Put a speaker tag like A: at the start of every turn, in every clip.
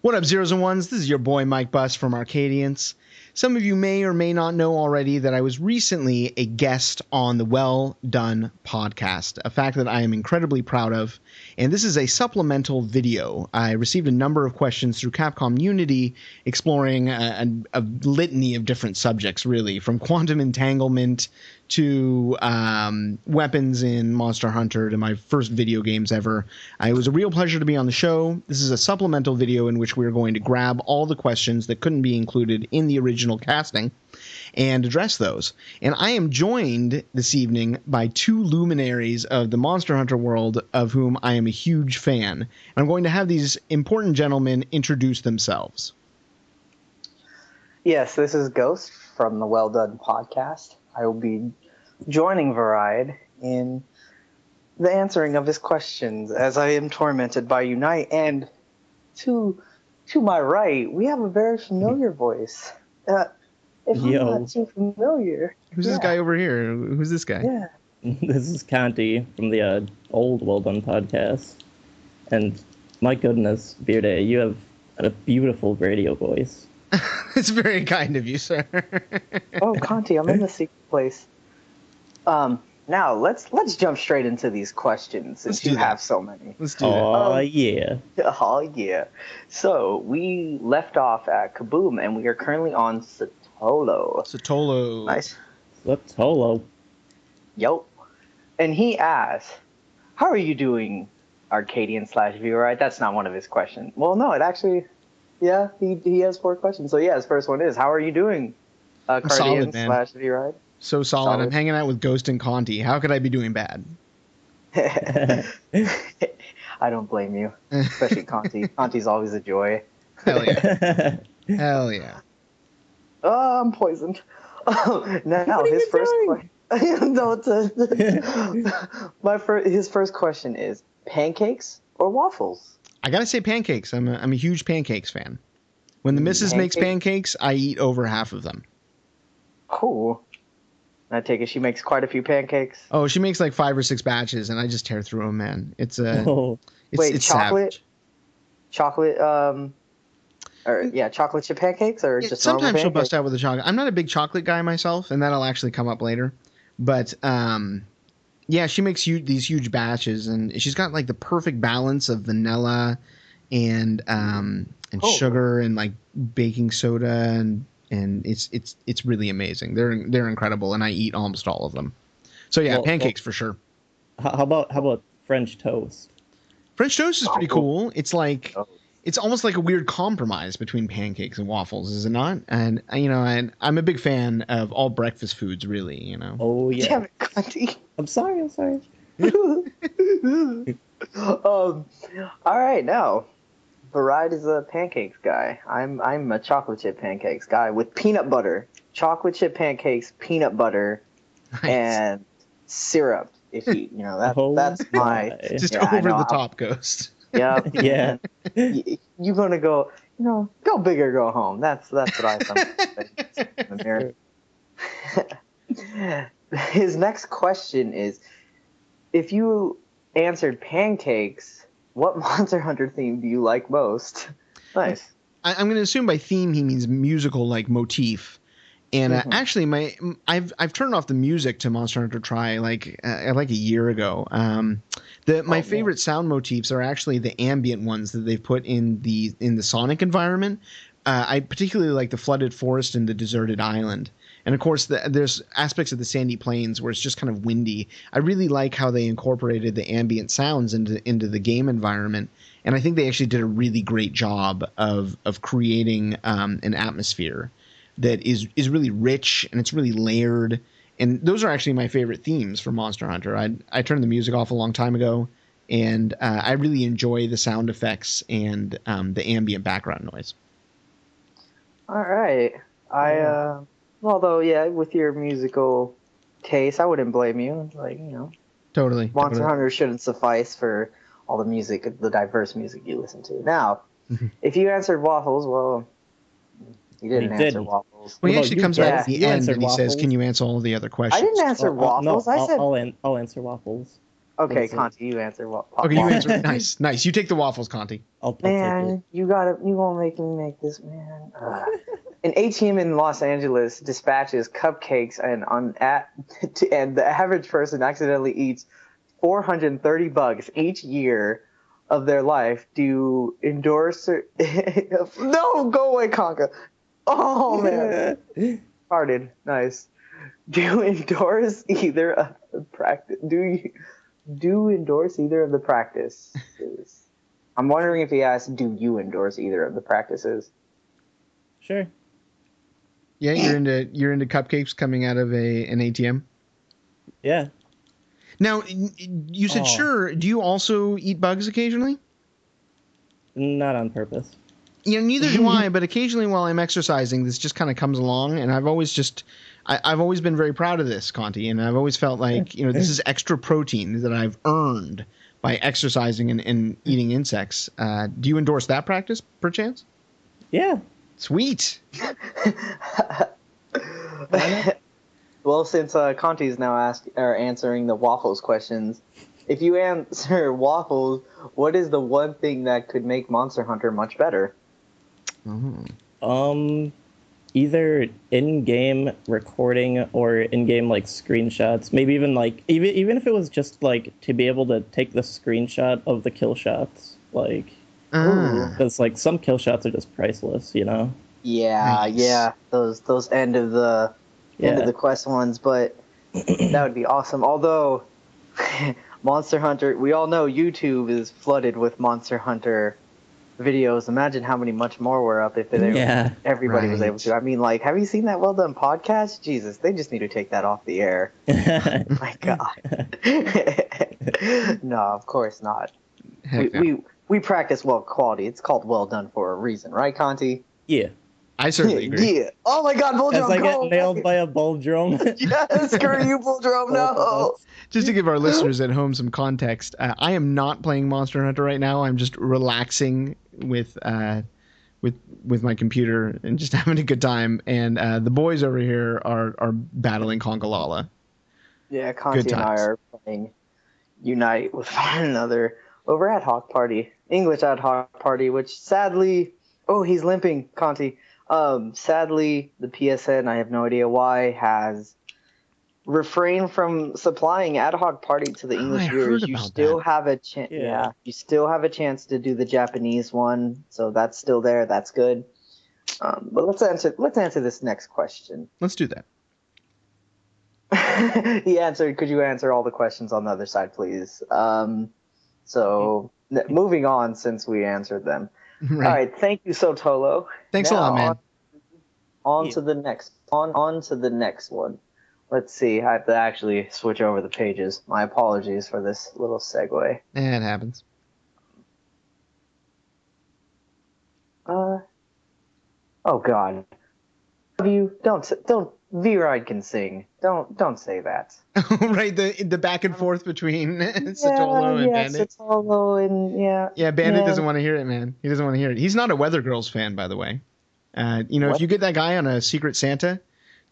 A: What up, zeros and ones? This is your boy Mike Buss from Arcadians. Some of you may or may not know already that I was recently a guest on the Well Done podcast, a fact that I am incredibly proud of. And this is a supplemental video. I received a number of questions through Capcom Unity exploring a litany of different subjects, really, from quantum entanglement to weapons in Monster Hunter to my first video games ever. It was a real pleasure to be on the show. This is a supplemental video in which we're going to grab all the questions that couldn't be included in the original casting and address those. And I am joined this evening by two luminaries of the Monster Hunter world of whom I am a huge fan. And I'm going to have these important gentlemen introduce themselves.
B: Yes, this is Ghost from the Well Done podcast. I will be joining Varide in the answering of his questions as I am tormented by Unite. And to my right, we have a very familiar voice. If I'm not too familiar.
A: Who's this guy over here? Who's this guy?
B: Yeah.
C: This is Canti from the old Well Done podcast. And my goodness, Bearday, you have a beautiful radio voice.
A: It's very kind of you, sir.
B: Oh, Canti, I'm in the secret place. Now let's jump straight into these questions since you have so many.
A: Let's do that.
C: Oh yeah.
B: Oh yeah. So we left off at Kaboom, and we are currently on Satolo.
A: Satolo.
B: Nice.
C: Satolo.
B: Yup. And he asks, "How are you doing, Arcadian/viewer?" Right? That's not one of his questions. Well, no, it actually. Yeah, he has 4 questions. So yeah, his first one is, "How are you doing, Arcadian/viewer?"
A: So solid. I'm hanging out with Ghost and Conti. How could I be doing bad?
B: I don't blame you, especially Canti. Conti's always a joy.
A: Hell yeah. Hell yeah.
B: Oh, I'm poisoned. Now his first question. His first question is pancakes or waffles?
A: I gotta say pancakes. I'm a huge pancakes fan. When the missus makes pancakes, I eat over half of them.
B: Cool. I take it she makes quite a few pancakes.
A: Oh, she makes like 5 or 6 batches, and I just tear through them, man. It's
B: chocolate,
A: savage.
B: chocolate chip pancakes or just normal
A: sometimes she'll
B: pancakes?
A: bust out with a chocolate. I'm not a big chocolate guy myself, and that'll actually come up later. But yeah, she makes these huge batches, and she's got like the perfect balance of vanilla and sugar and like baking soda, and it's really amazing. They're incredible, and I eat almost all of them. So yeah, pancakes for sure.
C: How about French toast?
A: French toast is pretty cool. It's like it's almost like a weird compromise between pancakes and waffles, is it not? And and I'm a big fan of all breakfast foods, really. You know.
C: Oh yeah.
B: Damn it, Conti.
C: I'm sorry.
B: All right, now Varide is a pancakes guy. I'm a chocolate chip pancakes guy with peanut butter. Chocolate chip pancakes, peanut butter, and syrup. If that's my
A: just over the top, Ghost.
B: Yeah,
C: yeah.
B: You're gonna go, go big or go home. That's what I think in the mirror. His next question is, if you answered pancakes, what Monster Hunter theme do you like most? Nice.
A: I'm going to assume by theme he means musical, like motif. And actually, I've turned off the music to Monster Hunter Tri like a year ago. My favorite sound motifs are actually the ambient ones that they've put in the Sonic environment. I particularly like the flooded forest and the deserted island. And of course, there's aspects of the sandy plains where it's just kind of windy. I really like how they incorporated the ambient sounds into the game environment. And I think they actually did a really great job of creating an atmosphere that is really rich and it's really layered. And those are actually my favorite themes for Monster Hunter. I turned the music off a long time ago, and I really enjoy the sound effects and the ambient background noise.
B: All right. Although, with your musical taste, I wouldn't blame you.
A: Totally.
B: Monster Hunter shouldn't suffice for all the music, the diverse music you listen to. Now, if you answered waffles, well, you didn't answer waffles.
A: Well, he actually comes back at the end and he says, "Can you answer all the other questions?"
B: I didn't answer waffles.
C: No,
B: I said
C: I'll answer waffles.
B: Okay,
C: That's it.
B: Conti, you answer.
A: Okay, you answer. Nice. You take the waffles, Conti.
C: I'll take it.
B: Man, you won't make me make this, man. An ATM in Los Angeles dispatches cupcakes and the average person accidentally eats 430 bugs each year of their life. Do you endorse No, go away, Conka. Oh man. Farted. Nice. Do you endorse either of the practice? Do you endorse either of the practices? I'm wondering if he asked, do you endorse either of the practices?
C: Sure.
A: Yeah, you're into cupcakes coming out of an ATM.
C: Yeah.
A: Now, you said sure. Do you also eat bugs occasionally?
C: Not on purpose.
A: Neither do I. But occasionally, while I'm exercising, this just kind of comes along, and I've always been very proud of this, Conti, and I've always felt like this is extra protein that I've earned by exercising and eating insects. Do you endorse that practice, perchance?
C: Yeah.
A: Sweet.
B: Well, since Conti is now answering the waffles questions, if you answer waffles, what is the one thing that could make Monster Hunter much better?
C: Either in-game recording or in-game like screenshots. Maybe even like even if it was just like to be able to take the screenshot of the kill shots, like because like some kill shots are just priceless,
B: Yeah,
A: Nice.
B: yeah, those end of the quest ones, but that would be awesome. Although Monster Hunter, we all know YouTube is flooded with Monster Hunter videos. Imagine how many much more were up if everybody was able to. I mean, like, have you seen that Well Done podcast? Jesus, they just need to take that off the air. My God. No, of course not. We practice well quality. It's called Well Done for a reason, right, Conti?
C: Yeah.
A: I certainly agree.
B: Yeah. Oh my God, Bull
C: As
B: Drum,
C: I get
B: go
C: nailed by a bull drum.
B: Yes, screw you, Bull Drum, no.
A: Just to give our listeners at home some context, I am not playing Monster Hunter right now. I'm just relaxing with my computer and just having a good time. And the boys over here are battling Congala.
B: Yeah, Conti and I are playing Unite with one another over at Hawk Party, English at Hawk Party, which sadly, he's limping, Conti. Sadly, the PSN, I have no idea why, has refrained from supplying ad hoc party to the English viewers. You still have a chance. Yeah, you still have a chance to do the Japanese one, so that's still there. That's good. But let's answer this next question.
A: Let's do that.
B: He answered. Could you answer all the questions on the other side, please? Moving on, since we answered them. Right. All right. Thank you, Sotolo.
A: Thanks a lot, man.
B: On to the next one. Let's see. I have to actually switch over the pages. My apologies for this little segue.
A: It happens.
B: Oh God. Don't V-Ride can sing. Don't say that.
A: Right, the back and forth between Sotolo and Bandit.
B: Sotolo and
A: Yeah, Bandit doesn't want to hear it, man. He doesn't want to hear it. He's not a Weather Girls fan, by the way. If you get that guy on a Secret Santa,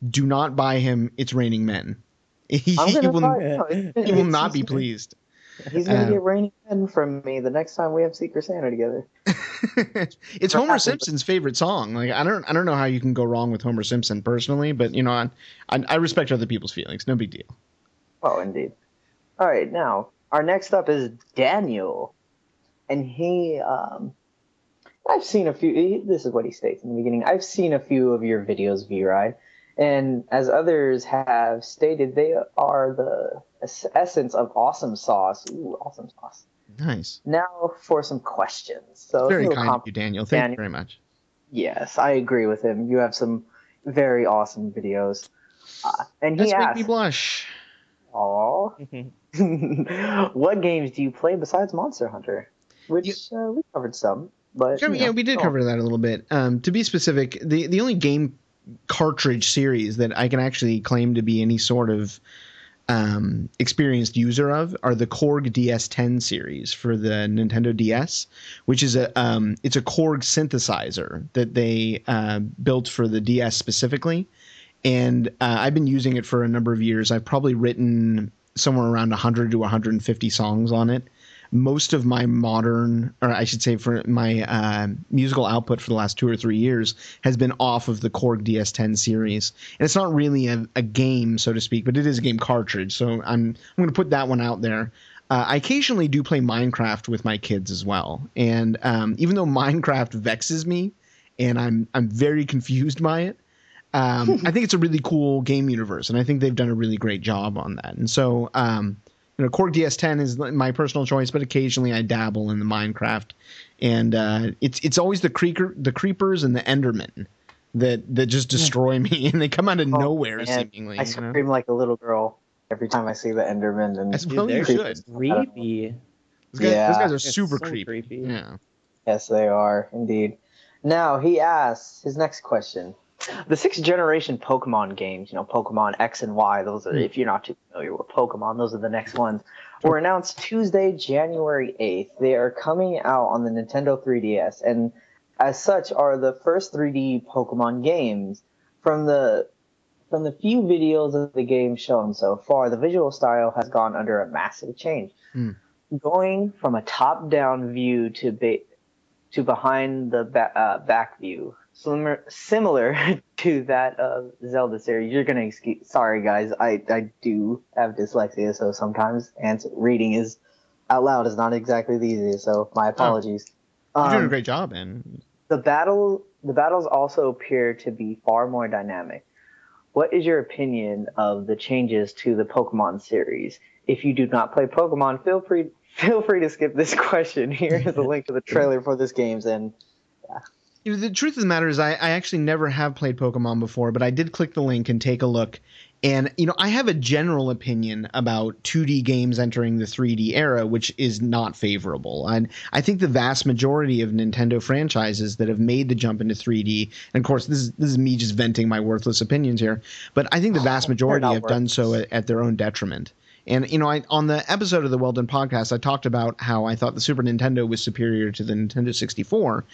A: do not buy him It's Raining Men. He will not be pleased.
B: He's going to get Raining Men from me the next time we have Secret Santa together.
A: It's Homer Simpson's favorite song. Like I don't know how you can go wrong with Homer Simpson personally, but I respect other people's feelings. No big deal.
B: Oh, indeed. All right, now our next up is Daniel, and he I've seen a few. This is what he states in the beginning. I've seen a few of your videos, V-Ride, and as others have stated, they are the essence of awesome sauce. Ooh, awesome sauce.
A: Nice.
B: Now for some questions. So
A: very kind of you, Daniel. Thank you very much.
B: Yes, I agree with him. You have some very awesome videos. And he asked,
A: make me blush.
B: Aw. What games do you play besides Monster Hunter? Which we covered some. But
A: we did cover that a little bit. To be specific, the only game cartridge series that I can actually claim to be any sort of experienced user of are the Korg DS10 series for the Nintendo DS, which is it's a Korg synthesizer that they built for the DS specifically, and I've been using it for a number of years. I've probably written somewhere around 100 to 150 songs on it. Most of my modern, or I should say for my musical output for the last 2 or 3 years has been off of the Korg DS10 series. And it's not really a game, so to speak, but it is a game cartridge. So I'm going to put that one out there. I occasionally do play Minecraft with my kids as well. And even though Minecraft vexes me and I'm very confused by it, I think it's a really cool game universe. And I think they've done a really great job on that. And so, Korg DS10 is my personal choice, but occasionally I dabble in the Minecraft, and it's always the creepers and the Endermen that just destroy me, and they come out of nowhere seemingly.
B: I scream like a little girl every time I see the Endermen. And
A: you should.
C: Creepy.
A: Those guys are super creepy. Yeah.
B: Yes, they are indeed. Now he asks his next question. The 6th generation Pokemon games, Pokemon X and Y, those are, if you're not too familiar with Pokemon, those are the next ones, were announced Tuesday, January 8th. They are coming out on the Nintendo 3DS, and as such are the first 3D Pokemon games. From the few videos of the game shown so far, the visual style has gone under a massive change. Going from a top-down view to behind the back view. Similar to that of Zelda series. You're gonna sorry guys, I do have dyslexia, so sometimes reading is out loud is not exactly the easiest. So my apologies.
A: You're doing a great job, man.
B: The battles also appear to be far more dynamic. What is your opinion of the changes to the Pokemon series? If you do not play Pokemon, feel free to skip this question. Here is a link to the trailer for this games, and
A: the truth of the matter is I actually never have played Pokemon before, but I did click the link and take a look. And, I have a general opinion about 2D games entering the 3D era, which is not favorable. And I think the vast majority of Nintendo franchises that have made the jump into 3D, and of course, this is me just venting my worthless opinions here, but I think the vast majority have done so at their own detriment. And, on the episode of the Well Done podcast, I talked about how I thought the Super Nintendo was superior to the Nintendo 64.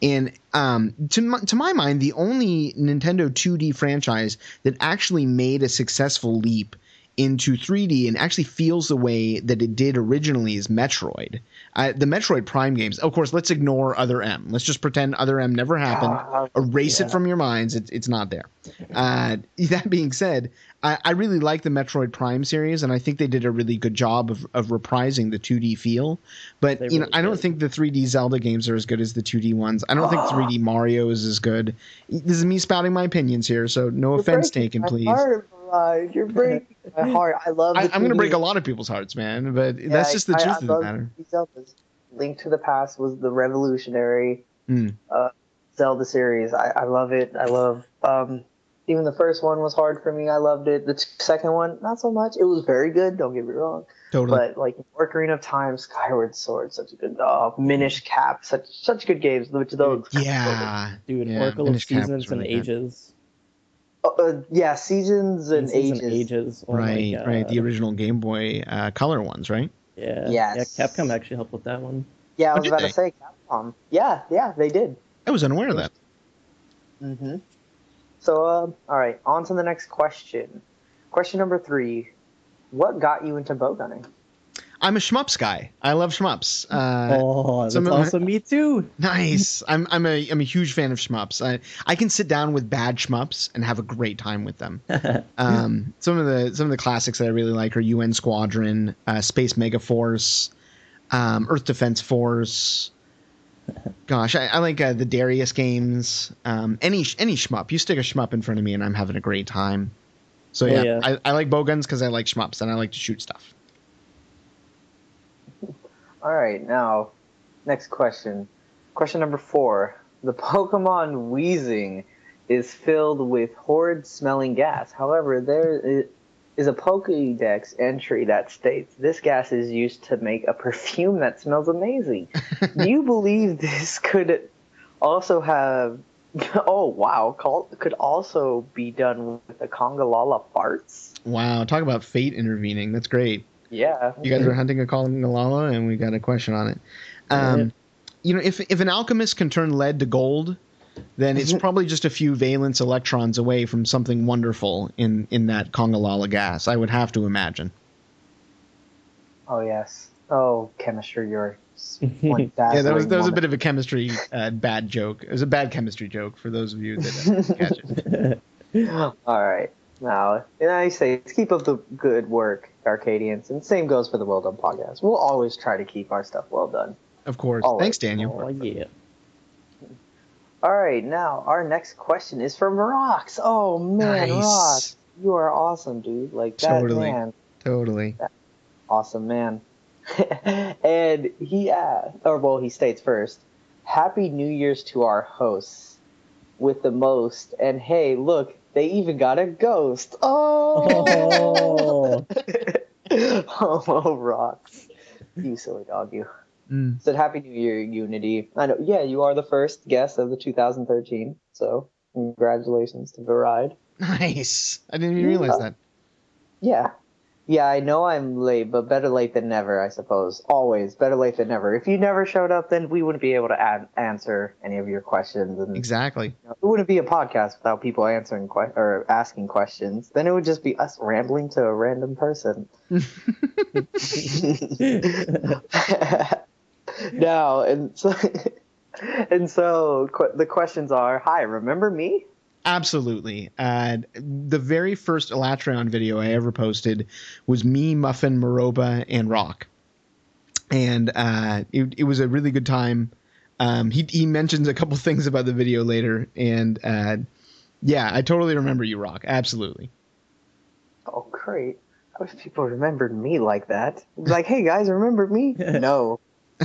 A: And to my mind, the only Nintendo 2D franchise that actually made a successful leap into 3D and actually feels the way that it did originally is Metroid. The Metroid Prime games, of course, let's ignore Other M. Let's just pretend Other M never happened. Erase it from your minds. It's not there. That being said, I really like the Metroid Prime series, and I think they did a really good job of reprising the 2D feel. But really I don't think the 3D Zelda games are as good as the 2D ones. I don't think 3D Mario is as good. This is me spouting my opinions here, so no offense taken, please.
B: You're breaking my heart. I love.
A: I'm going to break a lot of people's hearts, man. But that's just the truth of the matter.
B: Zelda's. Link to the Past was the revolutionary Zelda series. I love it. I love. Even the first one was hard for me. I loved it. The second one, not so much. It was very good. Don't get me wrong.
A: Totally.
B: But like Ocarina of Time, Skyward Sword, such a good. Minish Cap, such good games. Which those.
A: Yeah,
C: dude. Oracle of Seasons and Ages.
B: Seasons and Ages.
C: Oh
A: right. The original Game Boy Color ones, right?
C: Yeah.
B: Yes.
C: Yeah, Capcom actually helped with that one.
B: Yeah, I was about to say Capcom. Yeah, they did.
A: I was unaware of that.
B: Mm-hmm. So, all right, on to the next question. Question number 3. What got you into bow gunning?
A: I'm a shmups guy. I love shmups.
C: That's awesome. Me too.
A: Nice. I'm a huge fan of shmups. I can sit down with bad shmups and have a great time with them. Some of the classics that I really like are UN Squadron, Space Mega Force, Earth Defense Force. Gosh, I like the Darius games. Any shmup. You stick a shmup in front of me and I'm having a great time. So yeah. I like bow guns because I like shmups and I like to shoot stuff.
B: All right, now, next question. Question number 4. The Pokemon wheezing is filled with horrid-smelling gas. However, there is a Pokédex entry that states this gas is used to make a perfume that smells amazing. Do you believe this could also have... Oh, wow. Could also be done with the Congala farts?
A: Wow, talk about fate intervening. That's great.
B: Yeah.
A: You guys are hunting a Congala, and we got a question on it. If an alchemist can turn lead to gold, then it's probably just a few valence electrons away from something wonderful in that Congala gas, I would have to imagine.
B: Oh yes. Oh, chemistry, you're one
A: Yeah, that was
B: dazzling
A: a bit of a chemistry bad joke. It was a bad chemistry joke for those of you that didn't catch it.
B: woman. All right. Now, and I say, keep up the good work, Arcadians, and same goes for the Well Done podcast. We'll always try to keep our stuff well done.
A: Of course.
B: Always.
A: Thanks, Daniel.
C: Oh yeah.
B: All right, now our next question is from Rox. Oh man,
A: Nice.
B: Rox, you are awesome, dude. Like that
A: Totally.
B: man,
A: Totally.
B: awesome man. And he he states first, Happy New Year's to our hosts with the most. And hey, look, they even got a ghost. Oh,
C: Oh.
B: oh, Rox, you silly dog, you. Said Happy New Year, Unity. I know, yeah, you are the first guest of the 2013, so congratulations to Varide.
A: Nice. I didn't even realize that.
B: Yeah. Yeah, I know I'm late, but better late than never, I suppose. Always better late than never. If you never showed up, then we wouldn't be able to answer any of your questions. And
A: Exactly.
B: it wouldn't be a podcast without people answering or asking questions. Then it would just be us rambling to a random person. Now, and so the questions are, hi, remember me?
A: Absolutely. The very first Elatreon video I ever posted was me, Muffin, Maroba, and Rock. And it was a really good time. He mentions a couple things about the video later. And yeah, I totally remember you, Rock. Absolutely.
B: Oh, great. I wish people remembered me like that. Like, hey, guys, remember me? No.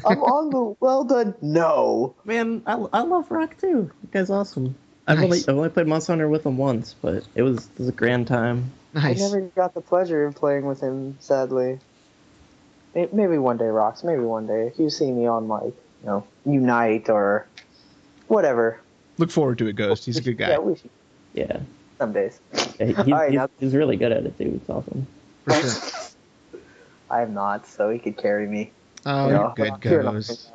B: I'm on the Well Done. No.
C: Man, I love Rock too. That guy's awesome.
A: Nice.
C: I've only played Monster Hunter with him once, but it was a grand time.
A: Nice.
B: I never got the pleasure of playing with him, sadly. Maybe one day, Rox. Maybe one day. If you see me on, like, Unite or whatever.
A: Look forward to it, Ghost. He's a good guy.
B: Yeah, we should.
C: Yeah.
B: Some days.
C: Yeah, he's really good at it, dude. It's awesome.
A: For sure.
B: I am not, so he could carry me.
A: Oh, you're good, Ghost.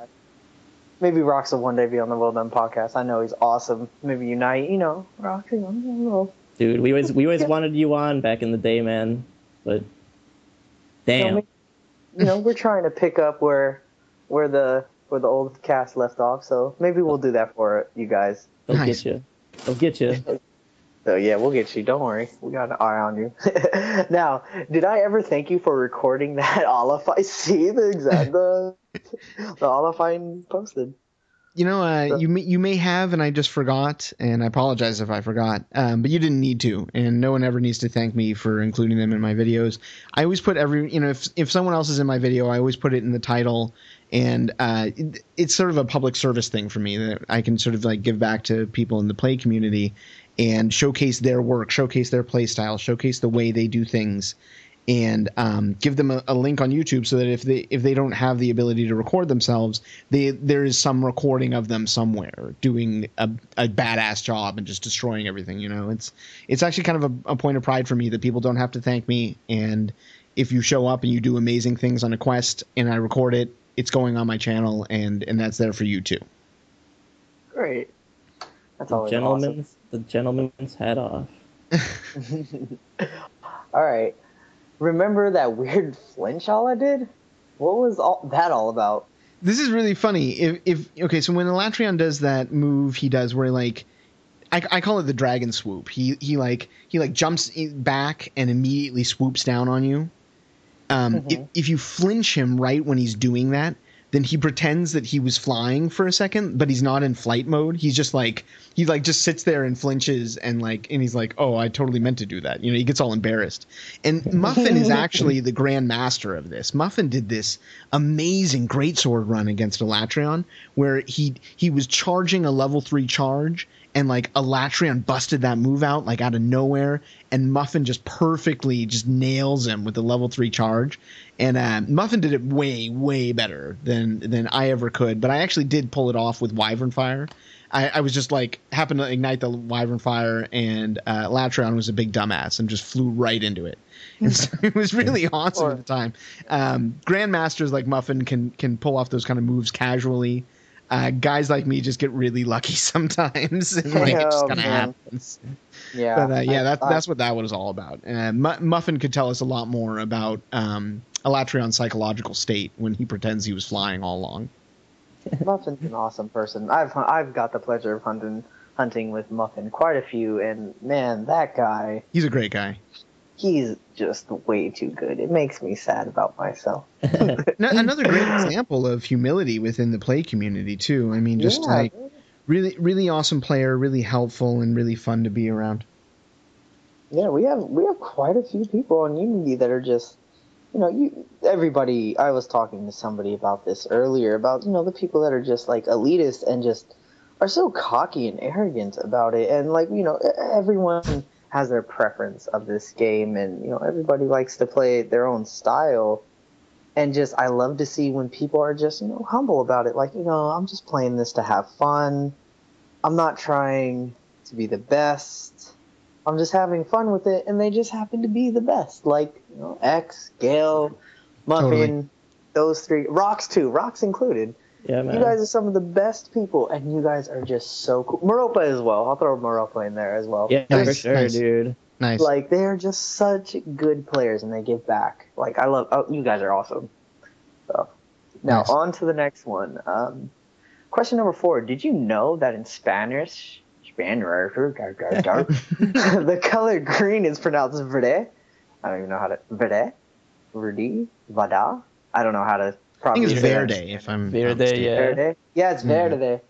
B: Maybe Rox will one day be on the Well Done podcast. I know he's awesome. Maybe Unite, Rox,
C: Dude, we always wanted you on back in the day, man. But damn.
B: We're trying to pick up where the old cast left off, so maybe we'll do that for you guys.
C: They'll
A: Nice.
C: get you. They'll get you.
B: So yeah, we'll get you. Don't worry. We got an eye on you. Now, did I ever thank you for recording that Olaf? I see the exact the Olaf I posted.
A: You may have, and I just forgot, and I apologize if I forgot. But you didn't need to, and no one ever needs to thank me for including them in my videos. I always put if someone else is in my video, I always put it in the title, and it's sort of a public service thing for me that I can sort of like give back to people in the play community and showcase their work, showcase their play style, showcase the way they do things, and give them a link on YouTube so that if they don't have the ability to record themselves, there is some recording of them somewhere doing a badass job and just destroying everything. It's actually kind of a point of pride for me that people don't have to thank me, and if you show up and you do amazing things on a quest and I record it, it's going on my channel, and that's there for you too.
B: Great. That's always awesome.
C: The gentleman's hat off.
B: All right. Remember that weird flinch all I did? What was that all about?
A: This is really funny. Okay, so when Elatreon does that move he does where I call it the dragon swoop. He jumps back and immediately swoops down on you. If you flinch him right when he's doing that, then he pretends that he was flying for a second, but he's not in flight mode. He's just just sits there and flinches and he's like, oh, I totally meant to do that. He gets all embarrassed. And Muffin is actually the grand master of this. Muffin did this amazing greatsword run against Elatreon where he was charging a level 3 charge, and Elatreon busted that move out out of nowhere, and Muffin just perfectly just nails him with the level 3 charge. And Muffin did it way, way better than I ever could. But I actually did pull it off with Wyvern Fire. I was just happened to ignite the Wyvern Fire, and Elatreon was a big dumbass and just flew right into it. And so it was really awesome at the time. Grandmasters like Muffin can pull off those kind of moves casually. Guys like me just get really lucky sometimes, and it just kind of happens.
B: Yeah,
A: but that's what that one is all about. Muffin could tell us a lot more about Elatreon's psychological state when he pretends he was flying all along.
B: Muffin's an awesome person. I've got the pleasure of hunting with Muffin quite a few, and man, that guy.
A: He's a great guy.
B: He's just way too good. It makes me sad about myself.
A: Another great example of humility within the play community too. I mean, just like really, really awesome player, really helpful, and really fun to be around.
B: Yeah, we have quite a few people on Unity that are just, everybody. I was talking to somebody about this earlier about the people that are just like elitist and just are so cocky and arrogant about it, and like everyone has their preference of this game, and everybody likes to play their own style, and just I love to see when people are just humble about it, like I'm just playing this to have fun, I'm not trying to be the best, I'm just having fun with it, and they just happen to be the best, like X, Gale, Muffin, totally. Those three, Rocks too, Rocks included.
C: Yeah, man.
B: You guys are some of the best people, and you guys are just so cool. Maropa as well. I'll throw Maropa in there as well.
C: Yeah, nice, for sure, dude.
A: Nice.
B: Like, they're just such good players, and they give back. Like, I love... Oh, you guys are awesome. So, now, on to the next one. Question number 4. Did you know that in Spanish, the color green is pronounced verde? I don't even know how to... Verde? Vada? I don't know how to...
A: I think it's Verde, if I'm
C: Verde, yeah.
B: Verde? Yeah, it's Verde. Verde.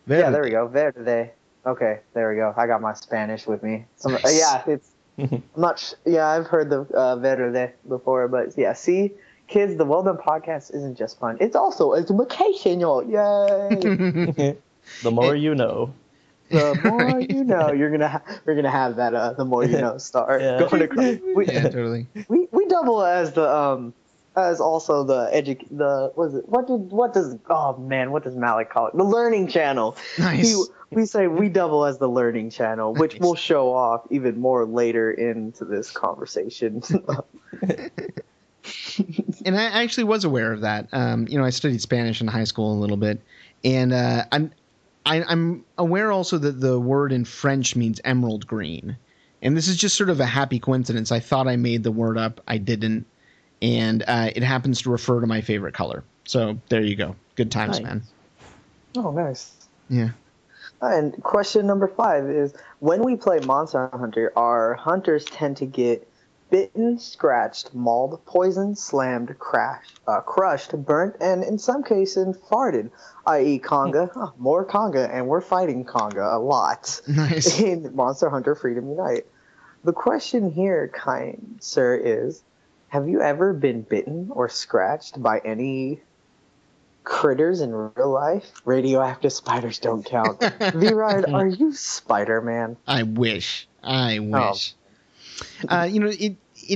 B: Yeah, there we go. Verde. Okay, there we go. I got my Spanish with me. Yeah, it's... I'm not... Yeah, I've heard the Verde before, but yeah, see? Kids, the Well Done Podcast isn't just fun. It's also educational. Yay!
C: The more you know.
B: The more you know. We're gonna have that the more you know star.
C: Yeah.
B: Going across.
A: Yeah, totally.
B: We double as the as also what does Malik call it? The learning channel.
A: Nice.
B: We say we double as the learning channel, which we'll show off even more later into this conversation.
A: And I actually was aware of that. I studied Spanish in high school a little bit, and I'm aware also that the word in French means emerald green, and this is just sort of a happy coincidence. I thought I made the word up. I didn't. And it happens to refer to my favorite color. So there you go. Good times,
C: nice.
A: Man.
B: Oh, nice.
A: Yeah.
B: And question number 5 is, when we play Monster Hunter, our hunters tend to get bitten, scratched, mauled, poisoned, slammed, crushed, burnt, and in some cases farted, i.e. Conga. More Conga, and we're fighting Conga a lot.
A: Nice.
B: In Monster Hunter Freedom Unite. The question here, kind sir, is, have you ever been bitten or scratched by any critters in real life? Radioactive spiders don't count. V-Ride, are you Spider-Man?
A: I wish. It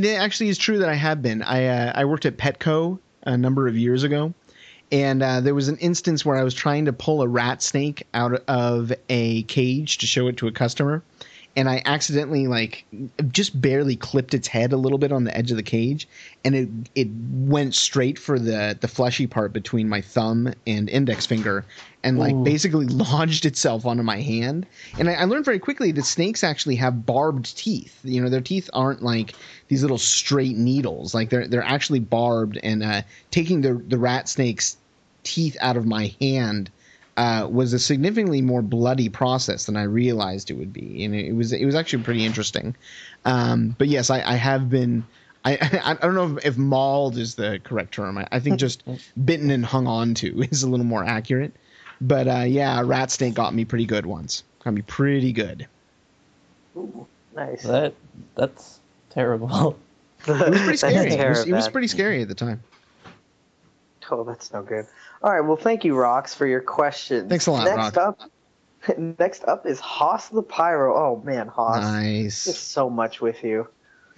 A: actually is true that I have been. I worked at Petco a number of years ago, and there was an instance where I was trying to pull a rat snake out of a cage to show it to a customer. And I accidentally, just barely clipped its head a little bit on the edge of the cage, and it went straight for the fleshy part between my thumb and index finger, and basically lodged itself onto my hand. And I learned very quickly that snakes actually have barbed teeth. Their teeth aren't like these little straight needles. Like they're actually barbed. And taking the rat snake's teeth out of my hand was a significantly more bloody process than I realized it would be, and it was actually pretty interesting. But yes, I have been. I don't know if mauled is the correct term. I think just bitten and hung on to is a little more accurate. But a rat snake got me pretty good once. Got me pretty good.
B: Ooh, nice.
C: That's terrible.
A: It was pretty scary. It was pretty scary at the time.
B: Oh, that's no good. All right, well, thank you, Rox, for your questions.
A: Thanks a lot, Rox.
B: Next up is Haas the Pyro. Oh, man, Haas.
A: Nice.
B: There's so much with you.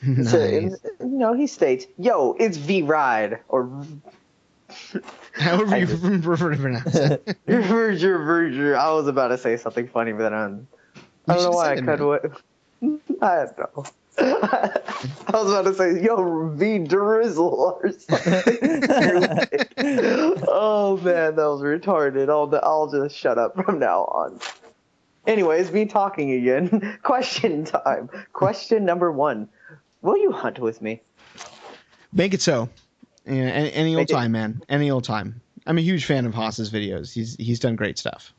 A: Nice.
B: So, he states, yo, it's V-Ride, or...
A: However you prefer to pronounce it.
B: I was about to say something funny, but then I don't know why I cut away. I don't know. I was about to say, yo, V Drizzle or something. Oh man, that was retarded. I'll just shut up from now on. Anyways, me talking again. Question time. Question number 1. Will you hunt with me?
A: Make it so. Yeah, any old
B: Make it-
A: time, man. Any old time. I'm a huge fan of Haas's videos. He's done great stuff.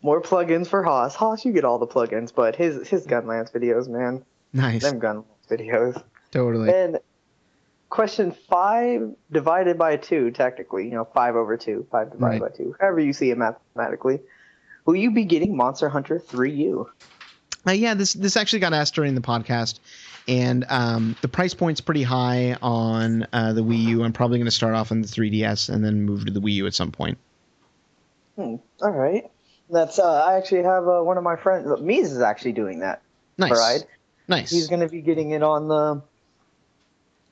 B: More plugins for Haas. Haas, you get all the plugins, but his Gunlance videos, man.
A: Nice.
B: Them Gunlance videos.
A: Totally.
B: And question 5 divided by 2, technically. 5 over 2. 5 divided by 2. However you see it mathematically. Will you be getting Monster Hunter 3U?
A: Yeah, this actually got asked during the podcast, and the price point's pretty high on the Wii U. I'm probably going to start off on the 3DS and then move to the Wii U at some point.
B: All right. That's I actually have one of my friends. Mies is actually doing that.
A: Nice.
B: Right?
A: Nice.
B: He's going to be getting it on the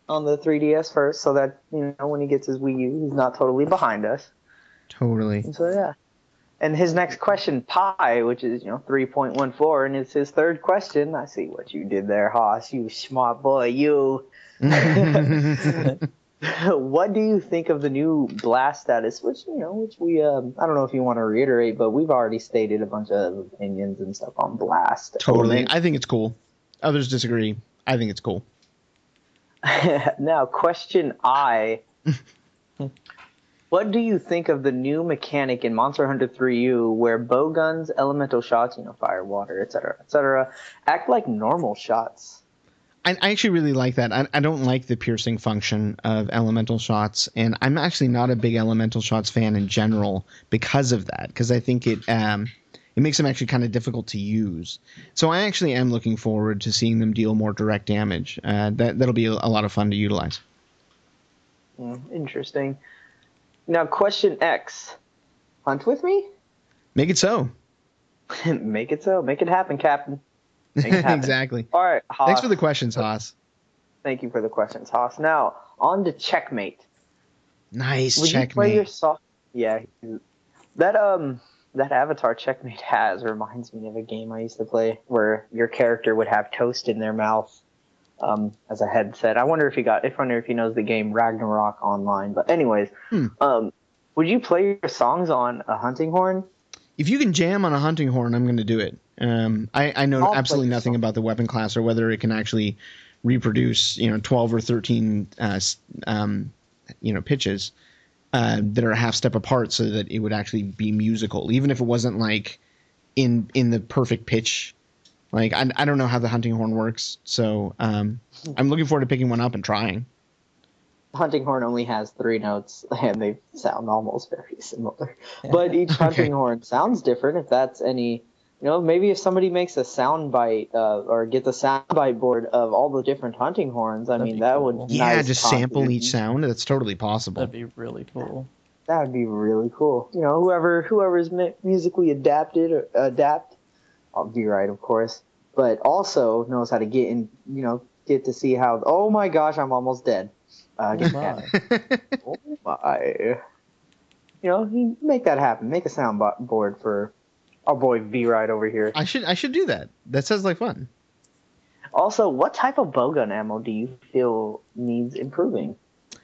B: 3DS first, so that when he gets his Wii U, he's not totally behind us.
A: Totally.
B: So yeah. And his next question, Pi, which is 3.14, and it's his third question. I see what you did there, Haas. You smart boy, you. What do you think of the new blast status? Which we I don't know if you want to reiterate, but we've already stated a bunch of opinions and stuff on blast.
A: Totally. I think it's cool. Others disagree. I think it's cool.
B: Now, question I. What do you think of the new mechanic in Monster Hunter 3U where bow guns, elemental shots, fire, water, etc., act like normal shots?
A: I actually really like that. I don't like the piercing function of elemental shots, and I'm actually not a big elemental shots fan in general because of that, because I think it makes them actually kind of difficult to use. So I actually am looking forward to seeing them deal more direct damage. That'll be a lot of fun to utilize.
B: Interesting. Now, question X. Hunt with me?
A: Make it so.
B: Make it so. Make it happen, Captain. Make it happen.
A: Exactly.
B: All right, Haas.
A: Thanks for the questions, Haas.
B: Thank you for the questions, Haas. Now, on to Checkmate.
A: Nice.
B: Would
A: Checkmate.
B: You play your Yeah. That avatar Checkmate has reminds me of a game I used to play where your character would have toast in their mouth as a headset. I wonder if he knows the game Ragnarok Online. But anyways, would you play your songs on a hunting horn?
A: If you can jam on a hunting horn, I'm going to do it. I know
B: I'll
A: absolutely
B: play
A: nothing about the weapon class or whether it can actually reproduce 12 or 13 pitches that are a half step apart so that it would actually be musical, even if it wasn't like in the perfect pitch. Like I don't know how the hunting horn works, so I'm looking forward to picking one up and trying.
B: Hunting horn only has 3 notes, and they sound almost very similar. But each hunting horn sounds different. If that's any, maybe if somebody makes a sound bite or gets a sound bite board of all the different hunting horns, that
C: cool.
B: would
A: just sample each sound. That's totally possible.
C: That'd be really cool.
B: That would be really cool. Whoever's musically adapt, I'll be right, of course, but also knows how to get to see how. Oh my gosh, I'm almost dead. Oh my. Make that happen. Make a sound board for our boy V-Ride over here.
A: I should do that. That sounds like fun.
B: Also, what type of bowgun ammo do you feel needs improving?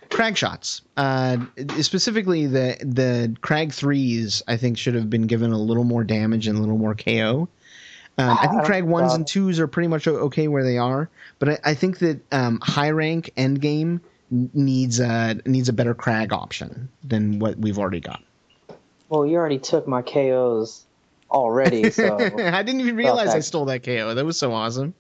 A: Crag shots. Specifically, the Crag 3s, I think, should have been given a little more damage and a little more KO. I think Crag 1s and 2s are pretty much okay where they are, but I think that high rank endgame needs a better Crag option than what we've already got.
B: Well, you already took my KOs already, so
A: I didn't even realize I stole that KO. That was so awesome.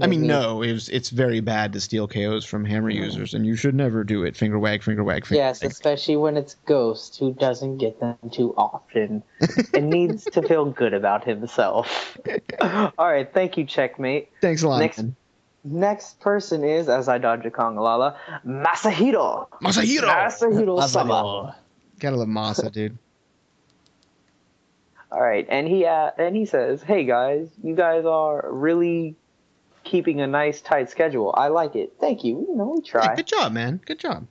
A: I mean, no, it's very bad to steal KOs from hammer users, and you should never do it. Finger wag, finger wag, finger
B: Yes,
A: wag.
B: especially when it's Ghost, who doesn't get them too often and needs to feel good about himself. All right, thank you, Checkmate.
A: Thanks a lot, man.
B: Next person is, as I dodge a Congala, Masahiro.
A: Masahiro
B: Sama.
A: Gotta love Masa, dude.
B: All right, and he says, "Hey guys, you guys are really keeping a nice tight schedule. I like it. Thank you. We try."
A: Yeah, good job, man. Good job.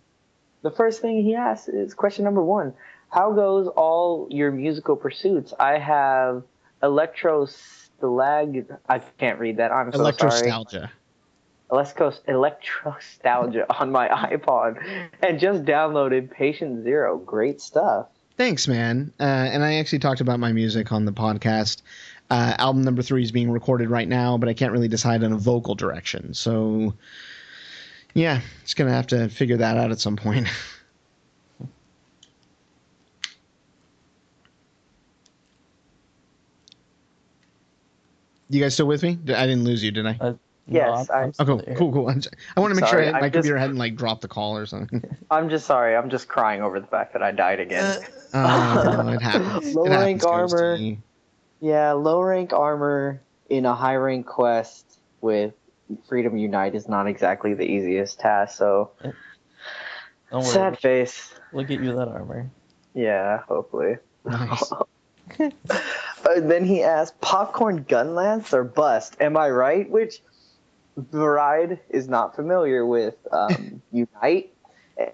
B: The first thing he asks is question number 1: how goes all your musical pursuits? I have I can't read that. I'm so sorry. Electrostalgia on my iPod and just downloaded Patient Zero. Great stuff.
A: Thanks, man. And I actually talked about my music on the podcast. Album number 3 is being recorded right now, but I can't really decide on a vocal direction. So Yeah, just gonna have to figure that out at some point. You guys still with me? I didn't lose you, did I?
C: No,
B: Yes,
C: I'm
A: Oh,
C: still
A: cool,
C: here.
A: cool. I want to make
B: Sorry,
A: sure my computer hadn't like dropped the call or something.
B: I'm just sorry. I'm just crying over the fact that I died again.
A: Oh, it happens.
B: Low
A: It
B: rank
A: happens,
B: armor.
A: Ghosty.
B: Yeah, low rank armor in a high rank quest with Freedom Unite is not exactly the easiest task. So
C: Don't worry,
B: sad face.
C: we'll get you that armor.
B: Yeah, hopefully.
A: Nice.
B: Then he asked, popcorn gun lance or bust? Am I right? Which Bride is not familiar with Unite,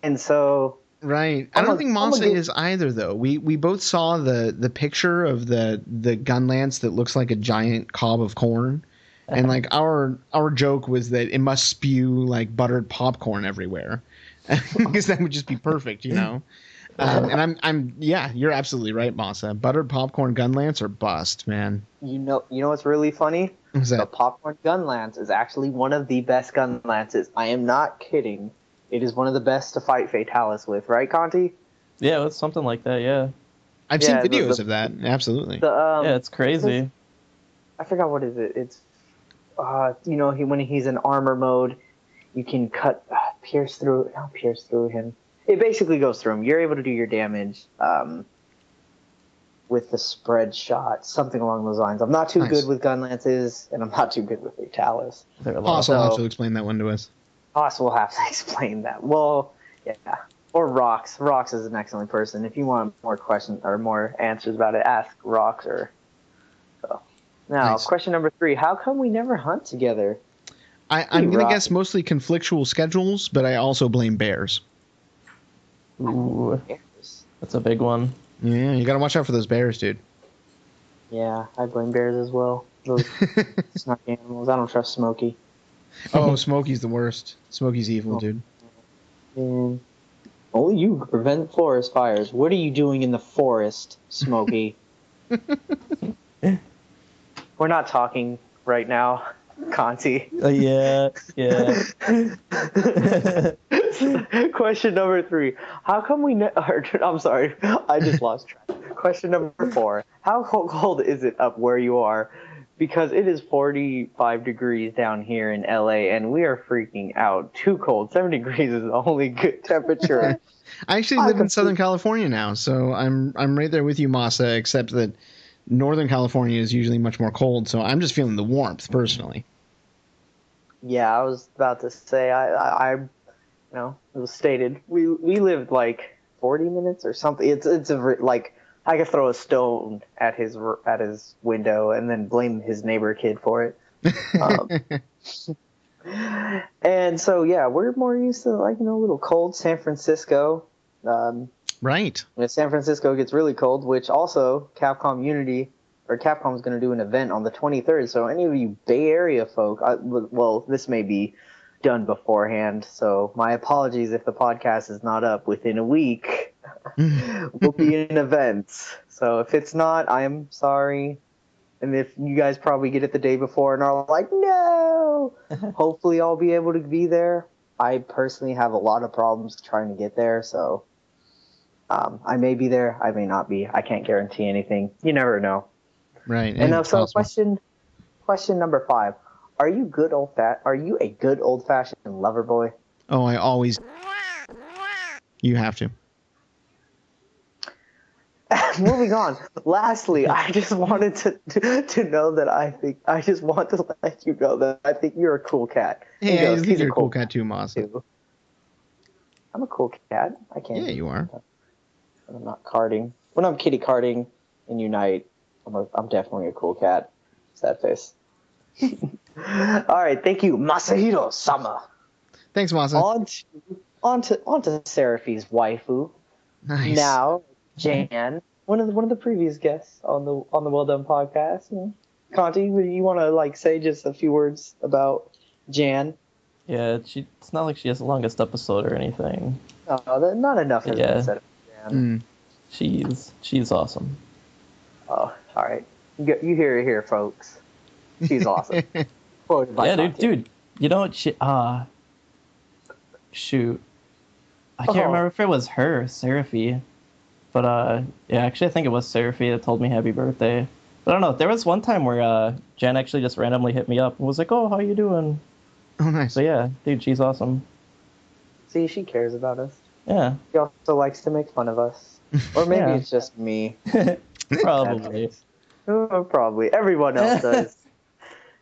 B: and so
A: Right. I don't think Masa
B: give,
A: is either, though. We both saw the picture of the gun lance that looks like a giant cob of corn, and like our joke was that it must spew like buttered popcorn everywhere, because that would just be perfect, you know. And I'm yeah, you're absolutely right, Masa. Buttered popcorn gun lance or bust, man.
B: you know what's really funny?
A: What's
B: The
A: that?
B: popcorn gun lance is actually one of the best gun lances. I am not kidding. It is one of the best to fight Fatalis with, right, Canti?
C: Yeah, it's something like that. Yeah.
A: I've seen videos of that. Absolutely.
C: Yeah, it's crazy.
B: I forgot what is it. It's when he's in armor mode, you can pierce through him. It basically goes through him. You're able to do your damage with the spread shot, something along those lines. I'm not too good with gun lances, and I'm not too good with Fatalis.
A: Haas will have to explain that one to us.
B: Haas will have to explain that. Well, yeah. Or Rox. Rox is an excellent person. If you want more questions or more answers about it, ask Rox or so. Now,
A: Nice.
B: Question number 3. How come we never hunt together?
A: I'm going to guess mostly conflictual schedules, but I also blame bears.
C: Ooh, that's a big one.
A: Yeah, you got to watch out for those bears, dude.
B: Yeah, I blame bears as well. Those snarky animals. I don't trust Smokey.
A: Oh, Smokey's the worst. Smokey's evil, dude.
B: Man. Only you can prevent forest fires. What are you doing in the forest, Smokey? We're not talking right now, Canti.
C: Yeah.
B: Question number 3. How come we... I'm sorry. I just lost track. Question number 4. How cold is it up where you are? Because it is 45 degrees down here in LA, and we are freaking out. Too cold. 7 degrees is the only good temperature.
A: I actually live in Southern California now, so I'm right there with you, Masa, except that Northern California is usually much more cold, so I'm just feeling the warmth, personally.
B: Yeah, I was about to say, it was stated. We lived like 40 minutes or something. It's like I could throw a stone at his window and then blame his neighbor kid for it. And so yeah, we're more used to a little cold San Francisco.
A: Right.
B: When San Francisco gets really cold, which also Capcom's going to do an event on the 23rd. So any of you Bay Area folk, this may be done beforehand. So my apologies if the podcast is not up within a week. We'll be in events. So if it's not, I am sorry. And if you guys probably get it the day before and are like, no, hopefully I'll be able to be there. I personally have a lot of problems trying to get there. So I may be there. I may not be. I can't guarantee anything. You never know.
A: Right.
B: And so question number 5. Are you a good old-fashioned lover boy?
A: Oh, I always... You have to.
B: Moving on. Lastly, I just wanted to know that I just want to let you know that I think you're a cool cat.
A: Yeah, I think you're a cool cat too, Masa.
B: I'm a cool cat. I can't.
A: Yeah, you are.
B: When I'm not carding. When I'm kitty carding in Unite, I'm definitely a cool cat. Sad face. All right, thank you, Masahiro-sama.
A: Thanks, Masa.
B: On to Seraphi's waifu.
A: Nice.
B: Now, Jan, one of the previous guests on the Well Done podcast. Canti, you want to say just a few words about Jan?
C: Yeah, it's not like she has the longest episode or anything.
B: No, not enough has been said about Jan.
C: She's awesome.
B: Oh, all right. You hear it here, folks. She's awesome. Quoted by Canti.
C: Dude. You know what? shoot. I can't
B: Oh.
C: remember if it was her, Seraphy. But yeah, actually I think it was Seraphy that told me happy birthday. But I don't know, there was one time where Jen actually just randomly hit me up and was like, "Oh, how you doing?"
A: Oh, nice.
C: So yeah, dude, she's awesome.
B: See, she cares about us.
C: Yeah.
B: She also likes to make fun of us. Or maybe
C: Yeah.
B: it's just me.
C: Probably.
B: Oh, probably. Everyone else does.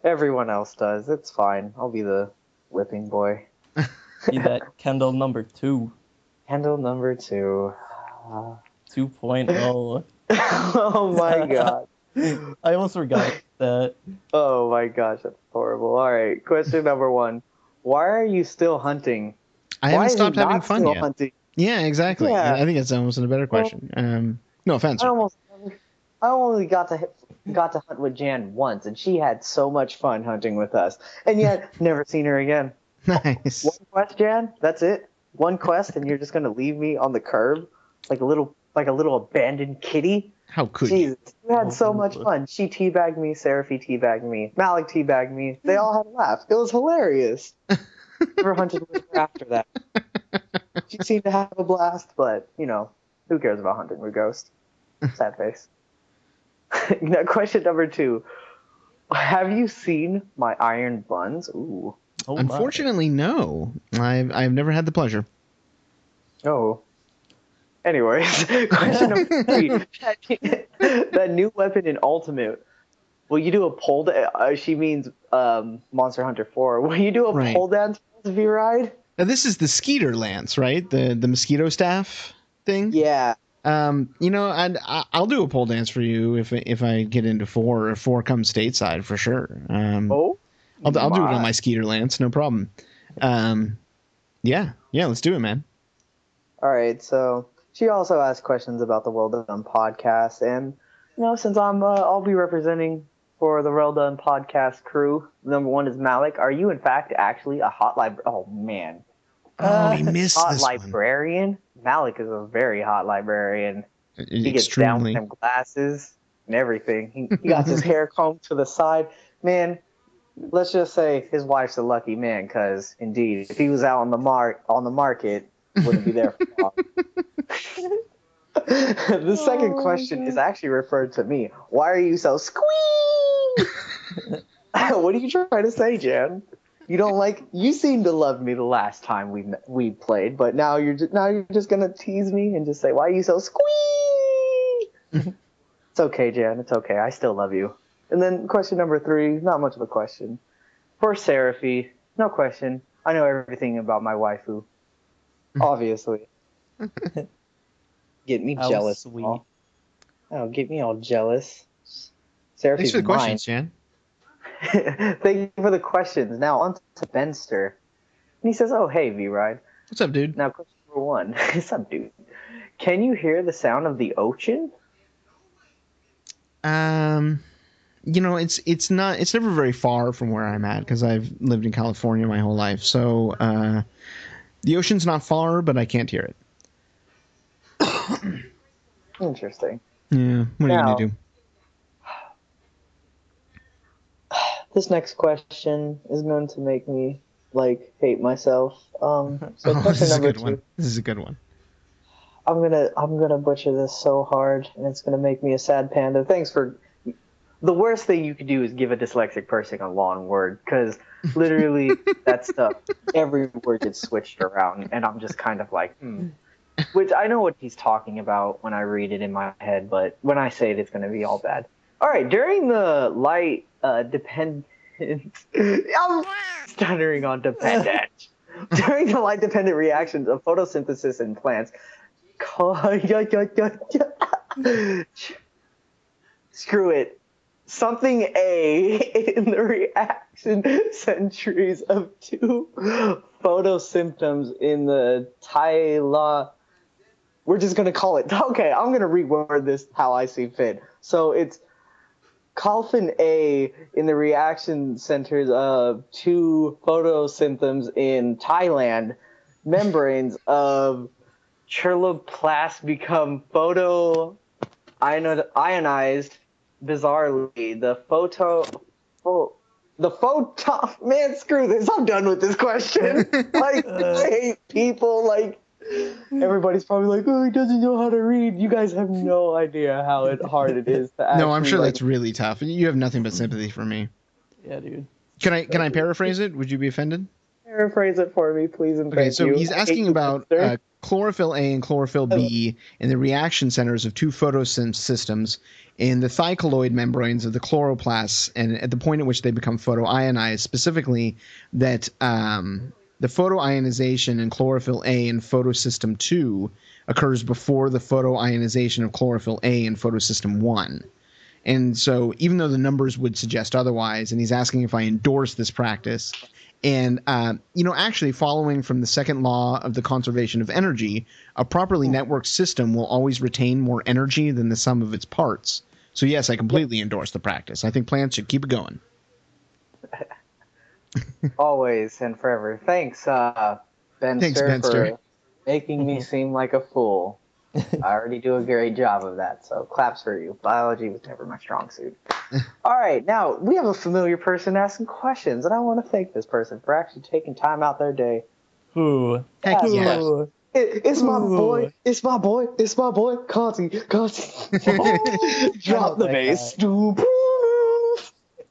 B: Everyone else does. It's fine. I'll be the whipping boy.
C: Be that Kendall number 2.
B: Handle number 2.
C: 2.0.
B: Oh my god.
C: I almost forgot that.
B: Oh my gosh, that's horrible. Alright, question number 1. Why are you still hunting?
A: I
B: Why
A: haven't
B: is he
A: stopped having
B: not
A: fun
B: still
A: yet.
B: hunting?
A: Yeah, exactly.
B: Yeah.
A: I think that's almost a better question. No offense.
B: I only got to hunt with Jan once, and she had so much fun hunting with us, and yet never seen her again.
A: Nice.
B: One quest, Jan. That's it. One quest, and you're just gonna leave me on the curb like a little abandoned kitty.
A: How could you?
B: Jesus, you had so much fun. She teabagged me, Seraphy teabagged me, Malik teabagged me. They all had a laugh. It was hilarious. Never hunted with her after that. She seemed to have a blast, but who cares about hunting with Ghost? Sad face. Now, question number 2. Have you seen my iron buns? Ooh.
C: Oh,
A: Unfortunately, no. I've never had the pleasure.
B: Oh. Anyways, question number 3. That new weapon in Ultimate. Will you do a pole dance? She means Monster Hunter 4. Will you do a pole dance V-Ride?
A: Now, this is the Skeeter Lance, right? The mosquito staff thing?
B: Yeah.
A: I'll do a pole dance for you if I get into 4 or 4 comes stateside for sure. I'll do it on my Skeeter Lance, no problem. Yeah, let's do it, man.
B: All right, so she also asked questions about the Well Done podcast, and since I'll be representing for the Well Done podcast crew. Number 1 is Malik. Are you in fact actually a hot librarian? Oh man.
A: We missed
B: hot
A: this
B: librarian.
A: one.
B: Malik is a very hot librarian. He gets
A: Extremely.
B: down with them glasses and everything. He got his hair combed to the side. Man, let's just say his wife's a lucky man, because indeed, if he was out on the market, wouldn't be there for long. The second question is actually referred to me. Why are you so squee? What are you trying to say, Jan? You seemed to love me the last time we played, but now you're just gonna tease me and just say, why are you so squee? It's okay, Jan. It's okay. I still love you. And then question number 3, not much of a question. For Seraphy, no question. I know everything about my waifu. Obviously. Get me jealous.
C: Sweet.
B: Oh, get me all jealous. Seraphy's
A: Thanks for the
B: mine.
A: questions, Jan.
B: Thank you for the questions. Now on to Benster. And he says, oh, hey, V-Ride.
A: What's up, dude?
B: Now, question number 1. What's up, dude? Can you hear the sound of the ocean?
A: It's never very far from where I'm at, because I've lived in California my whole life. So the ocean's not far, but I can't hear it.
B: Interesting.
A: Yeah, what are you going to do?
B: This next question is going to make me hate myself. So question
A: this is
B: number
A: a good
B: 2.
A: one. This is a good one.
B: I'm gonna butcher this so hard, and it's gonna make me a sad panda. Thanks for. The worst thing you could do is give a dyslexic person a long word, because literally that stuff, every word gets switched around, and I'm just kind of like, Which I know what he's talking about when I read it in my head, but when I say it, it's gonna be all bad. All right, during the light dependent, I'm stuttering on dependent. During the light dependent reactions of photosynthesis in plants, screw it. Something A in the reaction centuries of 2 photosymptoms in the Tyla. We're just going to call it. Okay, I'm going to reword this how I see fit. So it's Colphin A in the reaction centers of 2 photosymptoms in Thailand. Membranes of Chirloplast become ionized. Bizarrely, the The photon. Man, screw this. I'm done with this question. Like, I hate people. Like, everybody's probably like, oh, he doesn't know how to read. You guys have no idea how hard it is to actually.
A: No, I'm sure that's really tough. You have nothing but sympathy for me.
C: Yeah, dude.
A: Can I paraphrase it? Would you be offended?
B: Paraphrase it for me, please, and thank you.
A: Okay, so he's asking about chlorophyll A and chlorophyll B in the reaction centers of two photosystems in the thicolloid membranes of the chloroplasts, and at the point at which they become photoionized, specifically that the photoionization in chlorophyll A in photosystem 2 occurs before the photoionization of chlorophyll A in photosystem 1. And so even though the numbers would suggest otherwise, and he's asking if I endorse this practice, and, actually following from the second law of the conservation of energy, a properly networked system will always retain more energy than the sum of its parts. So, yes, I completely endorse the practice. I think plants should keep it going.
B: Always and forever. Thanks, Benster, for making me seem like a fool. I already do a great job of that, so claps for you. Biology was never my strong suit. All right, now we have a familiar person asking questions, and I want to thank this person for actually taking time out their day.
C: Who?
A: Heck yes.
B: It's my boy. It's my boy. It's my boy. Canti. Drop the bass.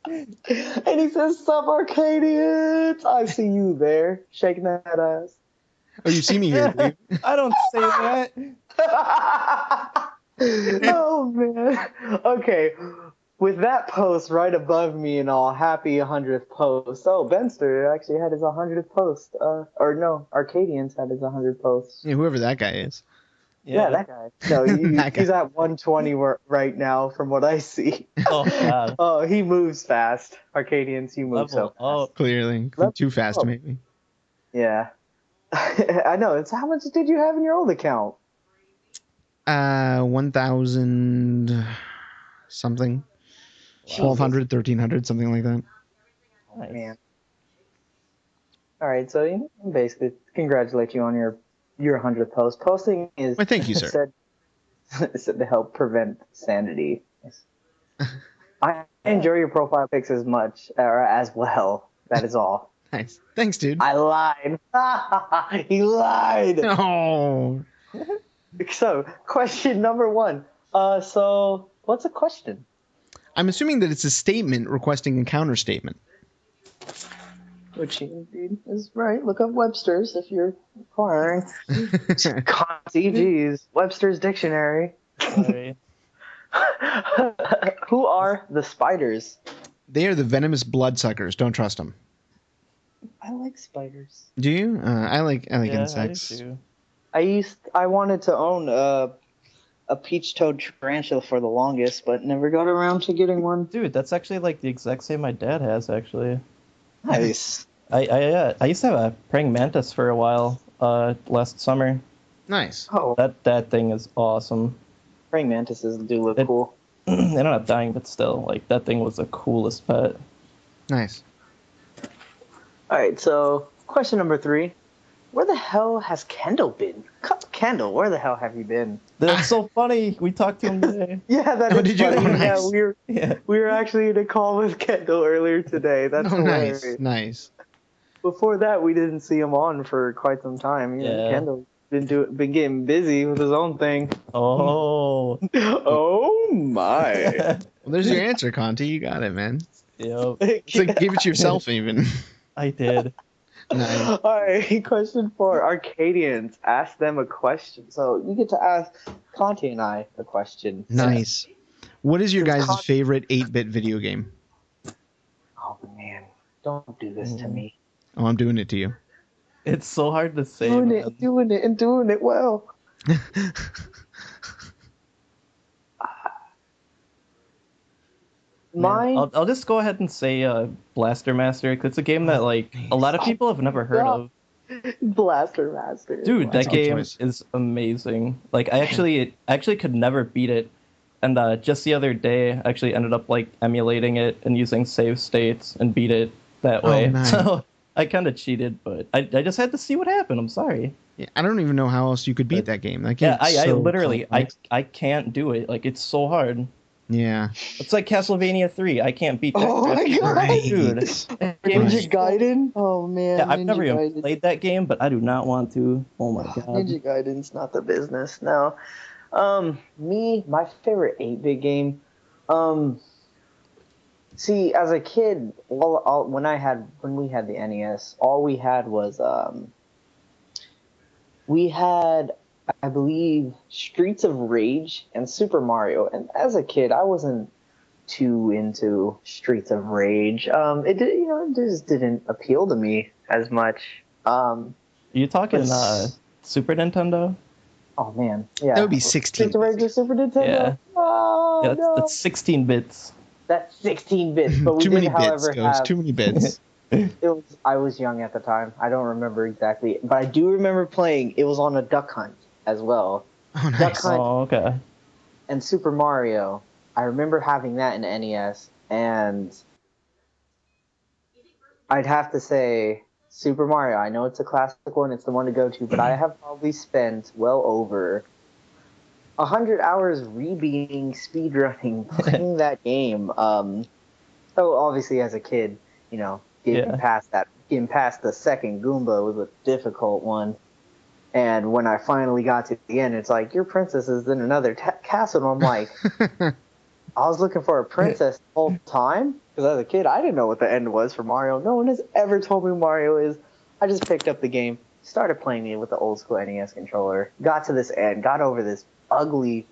B: And he says, "Sup, Arcadians? I see you there, shaking that ass."
A: Oh, you see me here, dude.
C: I don't say that.
B: Oh, man. Okay. With that post right above me and all, happy 100th post. Oh, Benster actually had his 100th post. Arcadians had his 100th post.
A: Yeah, whoever that guy is.
B: Yeah, that guy. No, he's at 120 right now from what I see.
C: Oh, God.
B: Oh, he moves fast. Arcadians, you move so fast.
C: Oh,
A: Clearly. Too fast, maybe.
B: Yeah. I know. It's how much did you have in your old account?
A: 1,000 something. 1,200, 1,300, something like that.
B: Oh, man. All right, so basically, congratulate you on your 100th post. Posting is
A: Well, thank you, sir.
B: said to help prevent sanity. I enjoy your profile pics as much or as well. That is all.
A: Nice. Thanks, dude.
B: I lied. He lied.
A: Oh.
B: So, question number 1. So what's a question?
A: I'm assuming that it's a statement requesting a counter statement.
B: Which indeed is right. Look up Webster's if you're inquiring. Canti, geez. Webster's dictionary.
C: sorry.
B: Who are the spiders?
A: They are the venomous bloodsuckers. Don't trust them.
B: I like spiders.
A: Do you? I like
C: Yeah,
A: insects.
C: I do too.
B: I wanted to own a peach-toed tarantula for the longest, but never got around to getting one.
C: Dude, that's actually like the exact same my dad has, actually.
B: Nice.
C: I used to have a praying mantis for a while last summer.
A: Nice.
B: Oh,
C: That thing is awesome.
B: praying mantises do look cool.
C: They don't have dying, but still, like, that thing was the coolest pet.
A: Nice.
B: All right, so question number 3. Where the hell has Kendall been? Kendall, where the hell have you been?
C: That's so funny. We talked to him today.
B: Yeah, that
A: Oh,
B: is
A: did you?
B: funny.
A: Oh, nice.
B: Yeah, we were actually in a call with Kendall earlier today. That's hilarious.
A: Nice.
B: Before that, we didn't see him on for quite some time.
C: Yeah.
B: Kendall's been getting busy with his own thing.
C: Oh.
B: Oh my!
A: Well, there's your answer, Canti. You got it, man.
C: Yep.
A: It's like, give it to yourself, even.
C: I did.
A: Nice.
B: All right, question 4. Arcadians, ask them a question. So you get to ask Canti and I a question.
A: Nice. What is your
B: Does
A: guys'
B: Canti-
A: favorite 8-bit video game?
B: Oh man, don't do this to me.
A: Oh, I'm doing it to you.
C: It's so hard to say.
B: Doing
C: man.
B: it well. Mine.
C: I'll just go ahead and say Blaster Master, 'cause it's a game that like a lot of people have never heard of.
B: Blaster Master.
C: Dude,
A: That's
C: that
A: a good
C: game
A: choice.
C: is amazing. Like I actually could never beat it, and just the other day I actually ended up like emulating it and using save states and beat it that
A: Oh,
C: way.
A: nice.
C: So I kind of cheated, but I just had to see what happened. I'm sorry.
A: Yeah, I don't even know how else you could beat that game. That
C: Yeah,
A: game's
C: I
A: so
C: literally
A: complex.
C: I can't do it. Like it's so hard.
A: Yeah.
C: It's like Castlevania 3. I can't beat that.
B: Oh my God.
A: Right.
C: Dude.
B: Ninja Gaiden? Oh man,
C: Yeah, I've
B: Ninja
C: never even
B: Gaiden.
C: played that game, but I do not want to. Oh my god.
B: Ninja Gaiden's not the business. No. My favorite 8-bit game. See, as a kid, when we had the NES, all we had was we had, I believe, Streets of Rage and Super Mario. And as a kid, I wasn't too into Streets of Rage. It just didn't appeal to me as much.
C: Are you talking Super Nintendo?
B: Oh man, yeah.
A: That would be 16.
B: Streets of Rage or Super Nintendo?
C: Yeah.
B: Oh,
C: Yeah,
B: no.
C: that's 16 bits.
B: That's 16 bits, but we
A: Too
B: did,
A: many bits,
B: however,
A: Ghost.
B: have...
A: Too many bits.
B: I was young at the time. I don't remember exactly, but I do remember playing. It was on a Duck Hunt as well.
A: Oh, nice.
B: Duck Hunt
C: Oh, okay.
B: and Super Mario. I remember having that in NES, and I'd have to say Super Mario. I know it's a classic one. It's the one to go to, but I have probably spent well over 100 hours re-beating, speedrunning, playing that game. So obviously as a kid, getting past the second Goomba was a difficult one. And when I finally got to the end, it's like, your princess is in another castle. And I'm like, I was looking for a princess the whole time. Because as a kid, I didn't know what the end was for Mario. No one has ever told me Mario is. I just picked up the game, started playing it with the old school NES controller, got to this end, got over this ugly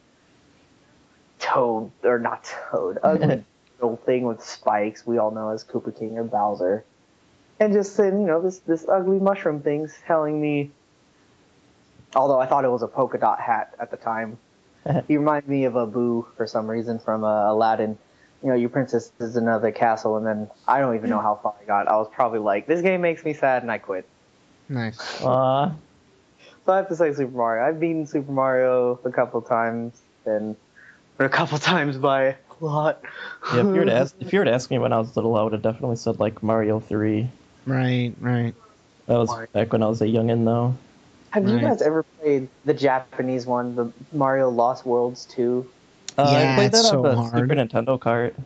B: ugly little thing with spikes we all know as Koopa King or Bowser, and just then this ugly mushroom thing's telling me, although I thought it was a polka dot hat at the time. He reminded me of Abu for some reason from Aladdin. Your princess is in another castle, and then I don't even know how far I got. I was probably like, this game makes me sad, and I quit.
A: Nice.
C: Aw.
B: So I have to say Super Mario. I've beaten Super Mario a couple times, but a couple times by a lot.
C: Yeah, if you were to ask me when I was little, I would have definitely said like Mario 3.
A: Right.
C: That was back when I was a youngin' though.
B: Have you guys ever played the Japanese one, the Mario Lost Worlds 2?
C: I played that
A: it's
C: on
A: so
C: the
A: hard.
C: Super Nintendo cart.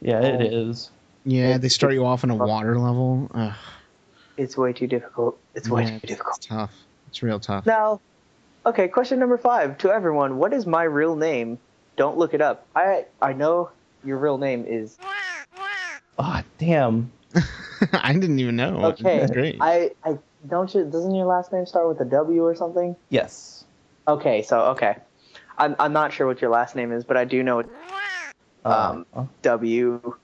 C: Yeah, it is.
A: Yeah, they start you off in a water level. Ugh.
B: It's way too difficult. It's way too difficult.
A: It's tough. It's real tough.
B: Now, okay, question number 5 to everyone. What is my real name? Don't look it up. I know your real name is...
C: Oh, damn.
A: I didn't even know.
B: Okay.
A: That's great.
B: Doesn't your last name start with a W or something?
C: Yes.
B: Okay. I'm not sure what your last name is, but I do know it. W.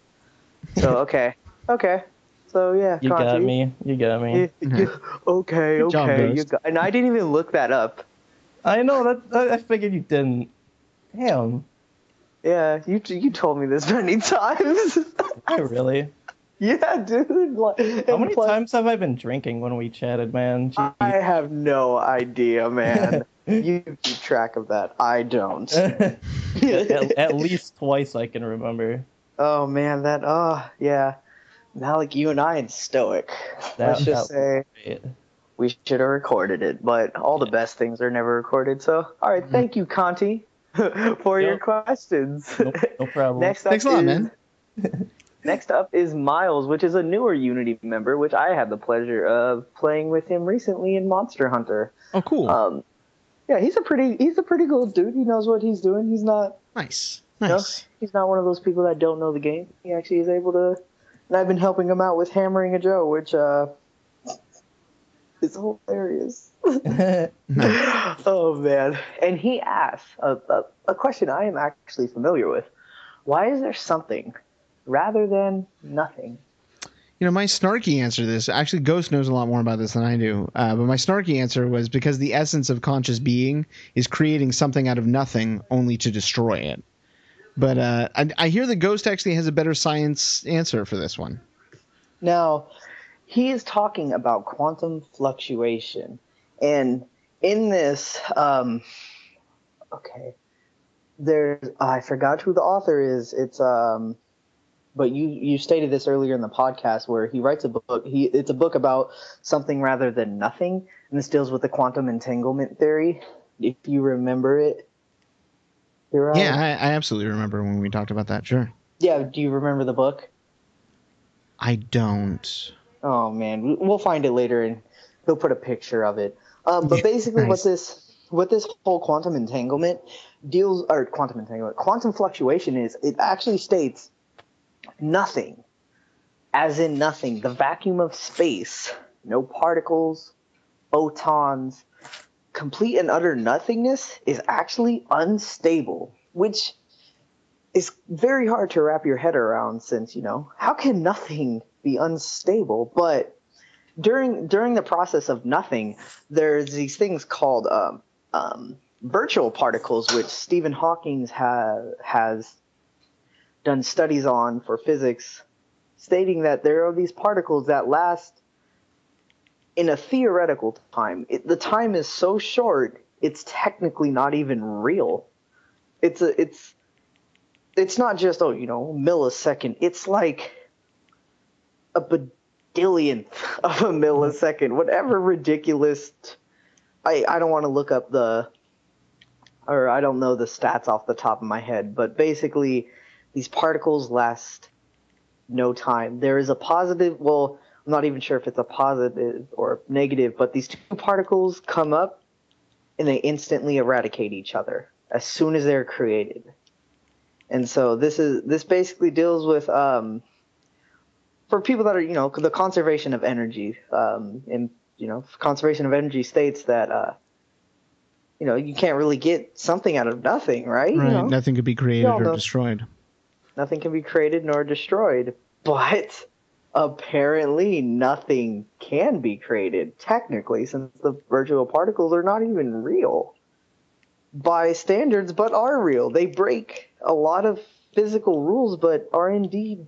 B: So, okay. So, yeah.
C: You
B: Canti.
C: got me.
B: Okay.
A: job,
B: And I didn't even look that up.
C: I know, I figured you didn't. Damn.
B: Yeah, you told me this many times.
C: Really?
B: Yeah, dude.
C: How many times have I been drinking when we chatted, man? Jeez.
B: I have no idea, man. You keep track of that. I don't.
C: at least twice I can remember.
B: Oh, man, yeah. Malik, you and I in Stoic. Let's just say we should have recorded it, but all the best things are never recorded. So, all right, thank you, Canti, for your questions.
C: No problem.
A: Thanks a lot, man.
B: Next up is Miles, which is a newer Unity member, which I had the pleasure of playing with him recently in Monster Hunter.
A: Oh, cool.
B: Yeah, he's a pretty cool dude. He knows what he's doing. He's not
A: Nice.
B: he's not one of those people that don't know the game. He actually is able to. And I've been helping him out with Hammering a Joe, which is hilarious. Oh man! And he asked a question I am actually familiar with. Why is there something rather than nothing?
A: My snarky answer to this, actually Ghost knows a lot more about this than I do, but my snarky answer was because the essence of conscious being is creating something out of nothing only to destroy it. But I hear the Ghost actually has a better science answer for this one.
B: Now, he is talking about quantum fluctuation. And in this, I forgot who the author is. It's but you stated this earlier in the podcast where he writes a book. It's a book about something rather than nothing, and this deals with the quantum entanglement theory. If you remember it. You're right.
A: Yeah, I absolutely remember when we talked about that. Sure.
B: Yeah, do you remember the book?
A: I don't.
B: Oh man, we'll find it later and he'll put a picture of it. But basically,
A: Nice.
B: what this whole quantum entanglement deals, or quantum fluctuation is, it actually states nothing, as in nothing. The vacuum of space, no particles, photons, complete and utter nothingness is actually unstable, which is very hard to wrap your head around since, how can nothing be unstable? But during the process of nothing, there's these things called virtual particles, which Stephen Hawking has done studies on for physics, stating that there are these particles that last in a theoretical time. The time is so short, it's technically not even real. It's not just millisecond. It's like a billionth of a millisecond. Whatever ridiculous. I don't want to look up I don't know the stats off the top of my head, but basically these particles last no time. There is a positive, well, I'm not even sure if it's a positive or negative, but these two particles come up and they instantly eradicate each other as soon as they're created. And so this basically deals with for people that are the conservation of energy. And conservation of energy states that you can't really get something out of nothing, right?
A: Right. Nothing could be created or destroyed.
B: Nothing can be created nor destroyed, but apparently nothing can be created technically, since the virtual particles are not even real by standards, but are real. They break a lot of physical rules, but are indeed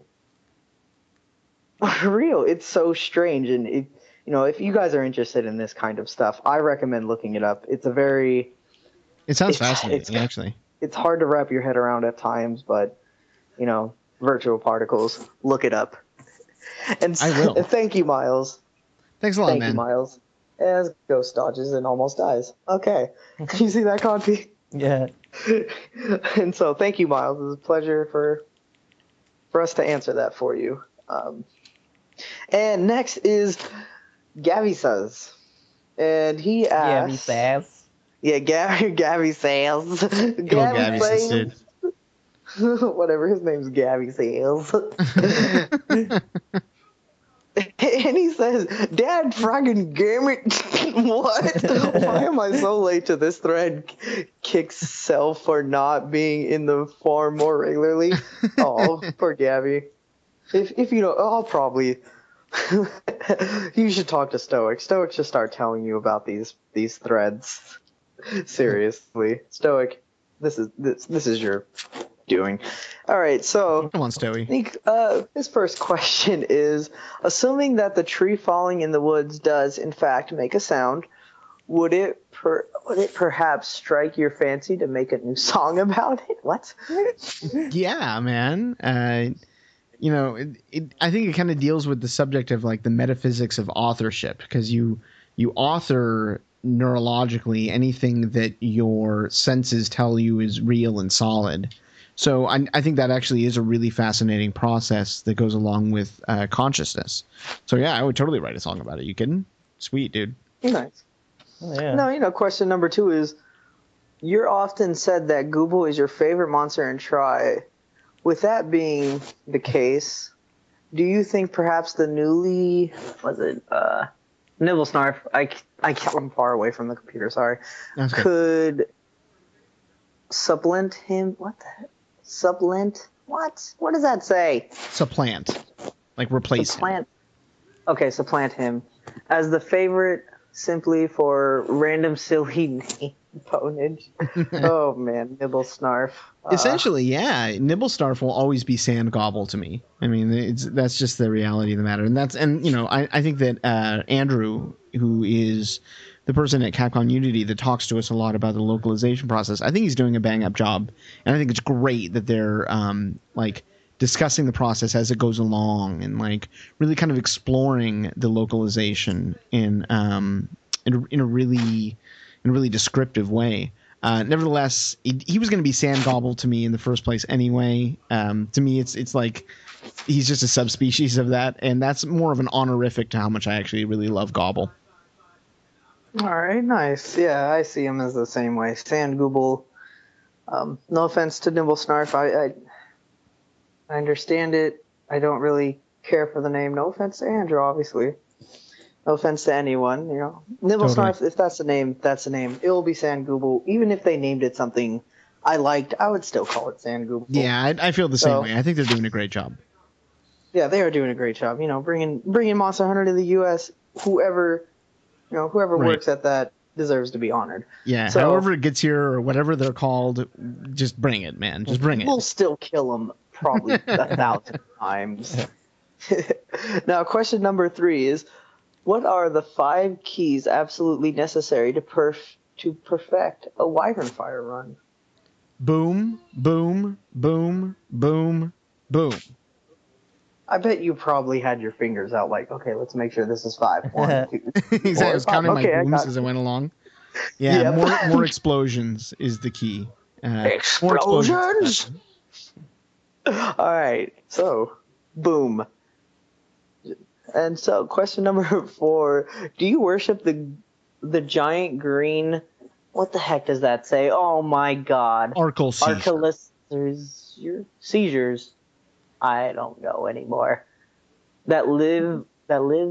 B: real. It's so strange, and if you guys are interested in this kind of stuff, I recommend looking it up. It
A: sounds fascinating, actually.
B: It's hard to wrap your head around at times, but virtual particles, look it up. And
A: I will.
B: Thank you, Miles.
A: Thanks a lot, man.
B: Thank you, Miles. As Ghost dodges and almost dies. Okay. You see that, Canti?
C: Yeah.
B: And so, thank you, Miles. It was a pleasure for us to answer that for you. And next is Gabby Says. And he asks...
C: Gabby Says.
B: Yeah, Gabby Says.
A: Gabby Says, dude.
B: Whatever, his name's Gabby Says. And he says, Dad, fraggin' gammit. What? Why am I so late to this thread? Kicks self for not being in the farm more regularly. Oh, poor Gabby. If you know, I'll probably... You should talk to Stoic. Stoic should start telling you about these threads. Seriously. Stoic, this is your doing. All right, so
A: come on, Stoey.
B: I think his first question is: assuming that the tree falling in the woods does in fact make a sound, would it perhaps strike your fancy to make a new song about it? What?
A: Yeah, man. I think it kind of deals with the subject of like the metaphysics of authorship, because you author neurologically anything that your senses tell you is real and solid. So I think that actually is a really fascinating process that goes along with consciousness. So yeah, I would totally write a song about it. You kidding? Sweet, dude.
B: Nice.
C: Oh, yeah.
B: No, question number 2 is: you're often said that Google is your favorite monster in Try. With that being the case, do you think perhaps the newly Nibblesnarf? I'm far away from the computer. Sorry.
A: That's good.
B: Could supplant him? What the? Supplant? What? What does that say?
A: Supplant. Like replace him.
B: Okay, supplant him as the favorite simply for random silly name ponage. Oh man, Nibblesnarf.
A: Essentially, yeah. Nibblesnarf will always be Sand Gobble to me. I mean, that's just the reality of the matter. I think that Andrew, who is the person at Capcom Unity that talks to us a lot about the localization process, I think he's doing a bang-up job. And I think it's great that they're discussing the process as it goes along and like really kind of exploring the localization in a really descriptive way. Nevertheless, he was going to be Sand Gobble to me in the first place anyway. To me, it's like he's just a subspecies of that, and that's more of an honorific to how much I actually really love Gobble.
B: All right, nice. Yeah, I see him as the same way. Sand Google. No offense to Nimble Snarf. I understand it. I don't really care for the name. No offense to Andrew, obviously. No offense to anyone, you know. Nimble
A: Totally.
B: Snarf, if that's the name, that's the name. It will be Sand Google. Even if they named it something I liked, I would still call it Sand Google.
A: Yeah, I feel the same way. I think they're doing a great job.
B: Yeah, they are doing a great job. You know, bringing Monster Hunter to the U.S. Whoever
A: Right.
B: works at that deserves to be honored.
A: Yeah,
B: So,
A: however it gets here or whatever they're called, just bring it, man. Just bring it.
B: We'll still kill them probably 1,000 times. Now, question number 3 is, what are the 5 keys absolutely necessary to perfect a Wyvern Fire run?
A: Boom, boom, boom, boom, boom.
B: I bet you probably had your fingers out like, okay, let's make sure this is 5. 1, 2, 3,
A: Exactly. I was counting my booms
B: I
A: as I went along. Yeah,
B: Yep.
A: more explosions is the key. More
B: Explosions! All right, so, boom. And so, question number 4, do you worship the giant green, what the heck does that say? Oh my god.
A: Arkle seizure.
B: Seizures. I don't know anymore. That live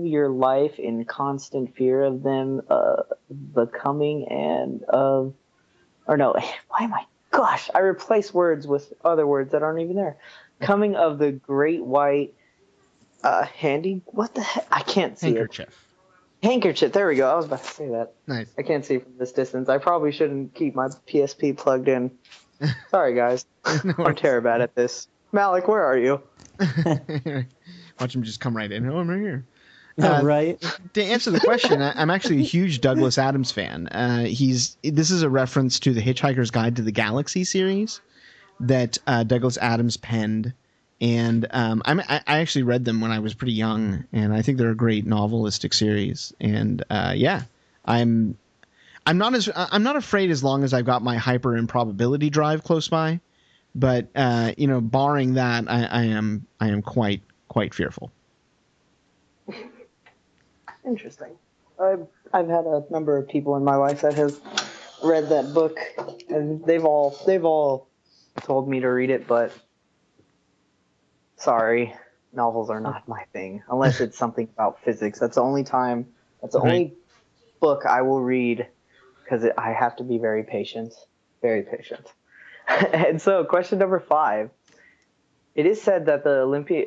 B: your life in constant fear of them, the coming and of, or no, why am I? Gosh, I replace words with other words that aren't even there. Coming of the great white, handy. What the heck? I can't see
A: Handkerchief.
B: it. Handkerchief. There we go. I was about to say that.
A: Nice.
B: I can't see from this distance. I probably shouldn't keep my PSP plugged in. Sorry, guys. I'm terrible at this. Malik, where are you?
A: Watch him just come right in. Oh, I'm right here.
C: Right.
A: To answer the question, I'm actually a huge Douglas Adams fan. This is a reference to the Hitchhiker's Guide to the Galaxy series that Douglas Adams penned, and I actually read them when I was pretty young, and I think they're a great novelistic series. And yeah, I'm not afraid as long as I've got my hyper improbability drive close by. But barring that, I am quite fearful.
B: Interesting. I've had a number of people in my life that have read that book, and they've all told me to read it, but sorry, novels are not my thing unless it's something about physics. That's the only only book I will read, because I have to be very patient. And so, question number 5. It is said that the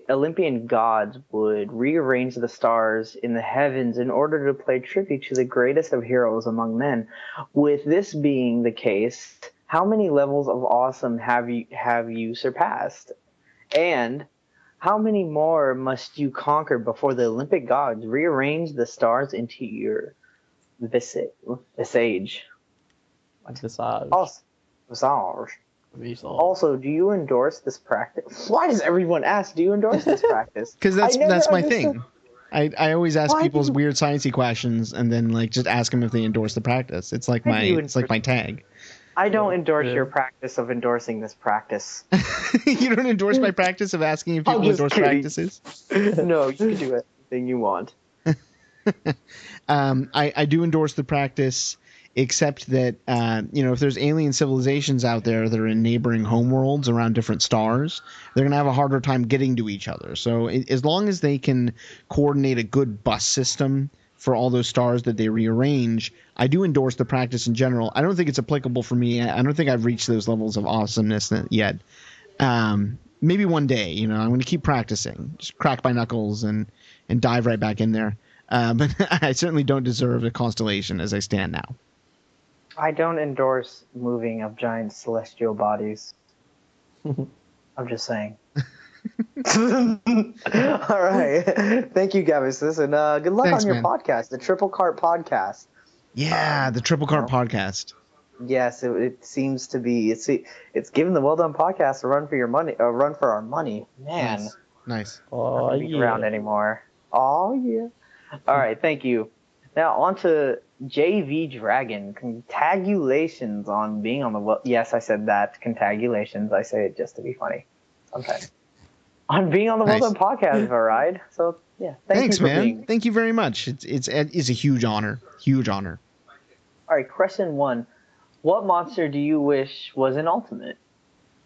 B: Olympian gods would rearrange the stars in the heavens in order to pay tribute to the greatest of heroes among men. With this being the case, how many levels of awesome have you surpassed? And how many more must you conquer before the Olympic gods rearrange the stars into your visage? Also, do you endorse this practice? Why does everyone ask, do you endorse this practice?
A: Because that's my thing. I always ask people's weird sciencey questions and then just ask them if they endorse the practice. It's like my tag.
B: I don't endorse your practice of endorsing this practice.
A: You don't endorse my practice of asking if people endorse practices?
B: No, you can do anything you want.
A: I do endorse the practice, except that if there's alien civilizations out there that are in neighboring homeworlds around different stars, they're going to have a harder time getting to each other. So as long as they can coordinate a good bus system for all those stars that they rearrange, I do endorse the practice in general. I don't think it's applicable for me. I don't think I've reached those levels of awesomeness yet. Maybe one day, I'm going to keep practicing, just crack my knuckles and dive right back in there. But I certainly don't deserve a constellation as I stand now.
B: I don't endorse moving of giant celestial bodies. I'm just saying. All right. Thank you, Gavis. And good luck on your podcast, the Triple Cart Podcast.
A: Yeah, the Triple Cart Podcast.
B: Yes, it seems to be. It's giving the Well Done Podcast a run for our money. Man.
A: Nice.
B: Oh, not be around anymore. Oh, yeah. All right, thank you. Now on to JV Dragon. Congratulations on being on the yes, I said that. Congratulations. I say it just to be funny. Sometimes. On being on the Well
A: Nice.
B: Done podcast, Varide. So yeah,
A: Thanks,
B: you for
A: man.
B: being.
A: Thank you very much. It's a huge honor. Huge honor.
B: All right, question 1. What monster do you wish was an ultimate?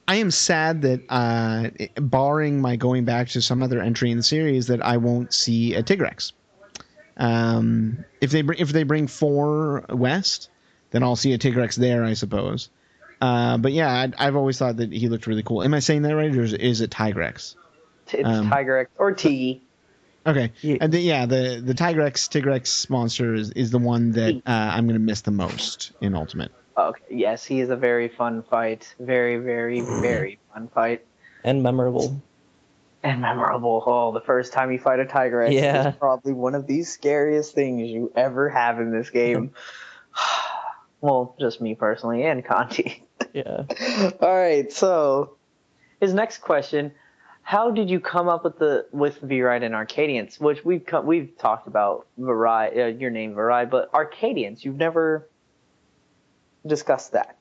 A: I am sad that, barring my going back to some other entry in the series, that I won't see a Tigrex. If they bring 4 west, then I'll see a Tigrex there, I suppose. But yeah, I've always thought that he looked really cool. Am I saying that right, or is it Tigrex?
B: It's Tigrex or Tiggy.
A: Okay, and the Tigrex monster is the one that I'm going to miss the most in Ultimate.
B: Okay, yes, he is a very fun fight. Very, very, very fun fight.
C: And memorable.
B: And memorable. Oh, the first time you fight a Tigrex is probably one of the scariest things you ever have in this game. Well, just me personally and Canti.
C: Yeah.
B: All right, so his next question: how did you come up with V-Ride and Arcadians? Which we've talked about your name Varide, but Arcadians, you've never discussed that.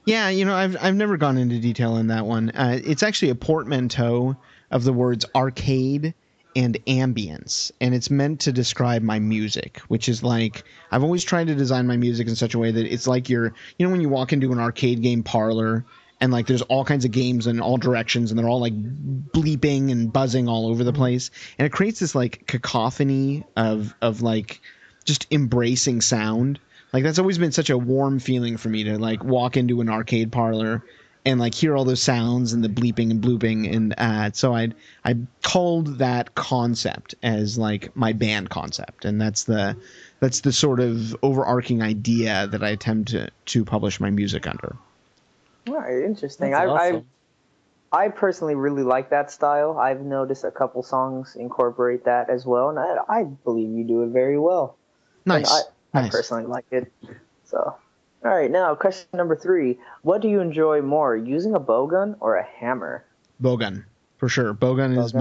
A: Yeah, I've never gone into detail on that one. It's actually a portmanteau of the words arcade and ambience, and it's meant to describe my music, which is like, I've always tried to design my music in such a way that it's like when you walk into an arcade game parlor and like there's all kinds of games in all directions and they're all like bleeping and buzzing all over the place, and it creates this like cacophony of like just embracing sound. Like that's always been such a warm feeling for me to like walk into an arcade parlor and like hear all those sounds and the bleeping and blooping, and so I called that concept as like my band concept, and that's the sort of overarching idea that I attempt to publish my music under.
B: All right, interesting.
C: That's awesome.
B: I personally really like that style. I've noticed a couple songs incorporate that as well, and I believe you do it very well.
A: Nice.
B: I personally like it. So, all right, now question number 3. What do you enjoy more, using a bowgun or a hammer?
A: Bowgun, for sure. Bowgun is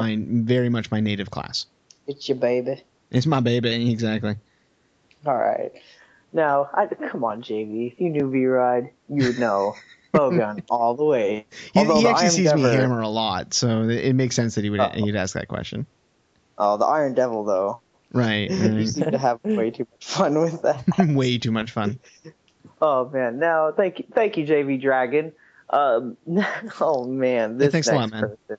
A: very much my native class.
B: It's your baby.
A: It's my baby, exactly.
B: All right. Now, come on, JV. If you knew V-Ride, you would know. Bowgun all the way.
A: He actually sees me hammer a lot, so it makes sense that he'd ask that question.
B: Oh, the Iron Devil, though.
A: Right.
B: You seem to have way too much fun with that.
A: Way too much fun.
B: Oh man! Now, thank you, JV Dragon. Oh man, this
A: thanks
B: next
A: a lot, man.
B: person.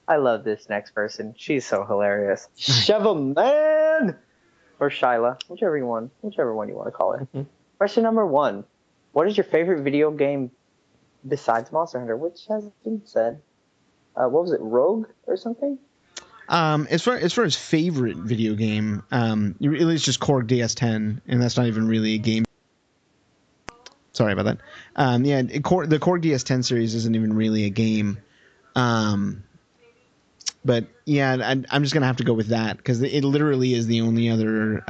B: I love this next person. She's so hilarious. Shevaman or Shyla, whichever one you want to call it.
C: Mm-hmm.
B: Question number 1: what is your favorite video game besides Monster Hunter? Which hasn't been said. What was it? Rogue or something?
A: As far as favorite video game, really it's just Korg DS10, and that's not even really a game. Sorry about that. The Korg DS10 series isn't even really a game. But yeah, I'm just gonna have to go with that because it literally is the only other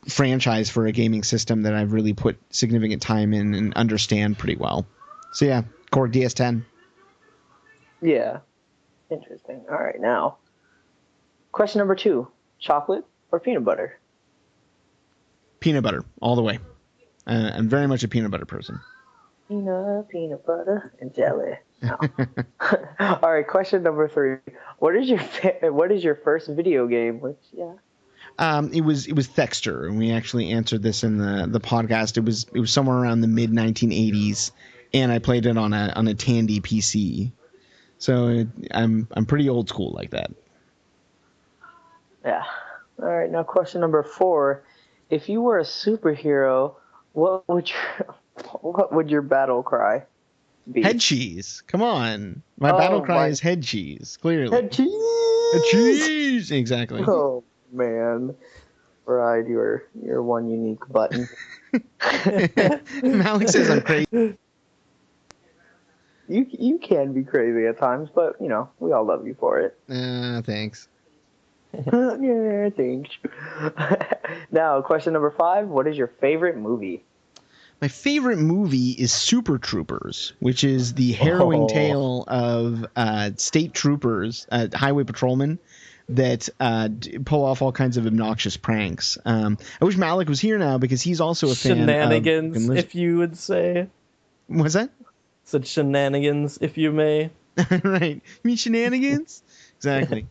A: franchise for a gaming system that I've really put significant time in and understand pretty well. So yeah, Korg DS10.
B: Yeah. Interesting. All right, now, question number 2: chocolate or peanut butter?
A: Peanut butter, all the way. I'm very much a peanut butter person.
B: Peanut butter and jelly. No. All right, question number 3: what is your first video game? Which
A: it was Thexter, and we actually answered this in the podcast. It was somewhere around the mid 1980s, and I played it on a Tandy PC. So I'm pretty old school like that.
B: Yeah. All right. Now, question number 4: if you were a superhero, what would your battle cry be?
A: Head cheese. Come on. My battle cry is head cheese. Clearly.
B: Head cheese.
A: Head cheese. Exactly.
B: Oh man, Bride, you're one unique button.
A: Alex says I'm crazy.
B: You can be crazy at times, but we all love you for it.
A: Thanks.
B: Yeah, thanks. Now, question number 5: what is your favorite movie?
A: My favorite movie is Super Troopers, which is the harrowing tale of state troopers, highway patrolmen, that pull off all kinds of obnoxious pranks. I wish Malik was here now because he's also a fan
C: Shenanigans,
A: of
C: if you would say.
A: What's that?
C: Said shenanigans, if you may.
A: Right. You mean shenanigans? Exactly.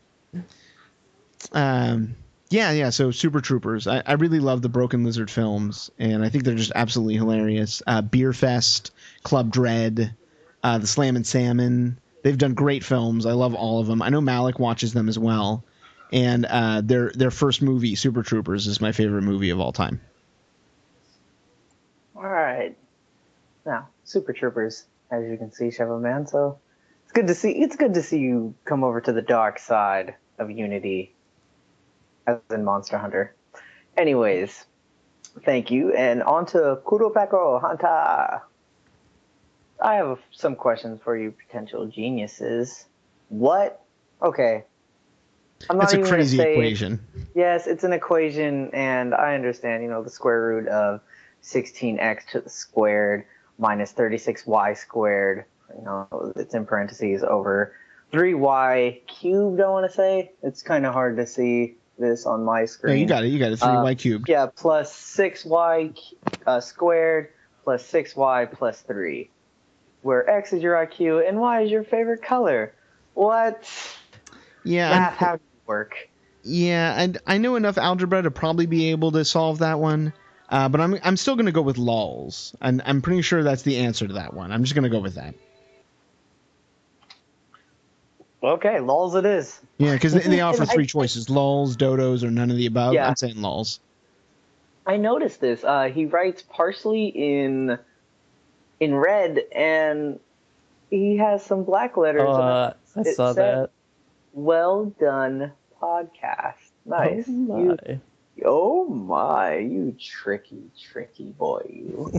A: Yeah. So Super Troopers. I really love the Broken Lizard films, and I think they're just absolutely hilarious. Beer Fest, Club Dread, the Slam and Salmon. They've done great films. I love all of them. I know Malik watches them as well. And their first movie, Super Troopers, is my favorite movie of all time.
B: All right. Now, Super Troopers, as you can see, Chevrolet Man. So it's good to see you come over to the dark side of Unity, as in Monster Hunter. Anyways, thank you, and on to Kuropeko Hanta. I have some questions for you, potential geniuses. What? Okay.
A: That's a crazy equation.
B: Yes, it's an equation, and I understand, the square root of 16x to the squared minus 36y squared, it's in parentheses over 3y cubed, I want to say. It's kind of hard to see this on my screen.
A: Yeah, you got it. 3y cubed.
B: Yeah, plus 6y squared plus 6y plus 3. Where x is your IQ and y is your favorite color. What?
A: Yeah.
B: How does it work?
A: Yeah, and I know enough algebra to probably be able to solve that one. But I'm still going to go with lols. And I'm pretty sure that's the answer to that one. I'm just going to go with that.
B: Okay, lols it is.
A: Yeah, because they offer three choices. Lols, dodos, or none of the above. Yeah. I'm saying lols.
B: I noticed this. He writes parsley in red, and he has some black letters.
C: I saw that.
B: Well done, podcast. Nice.
C: Oh
B: my, you tricky boy, you.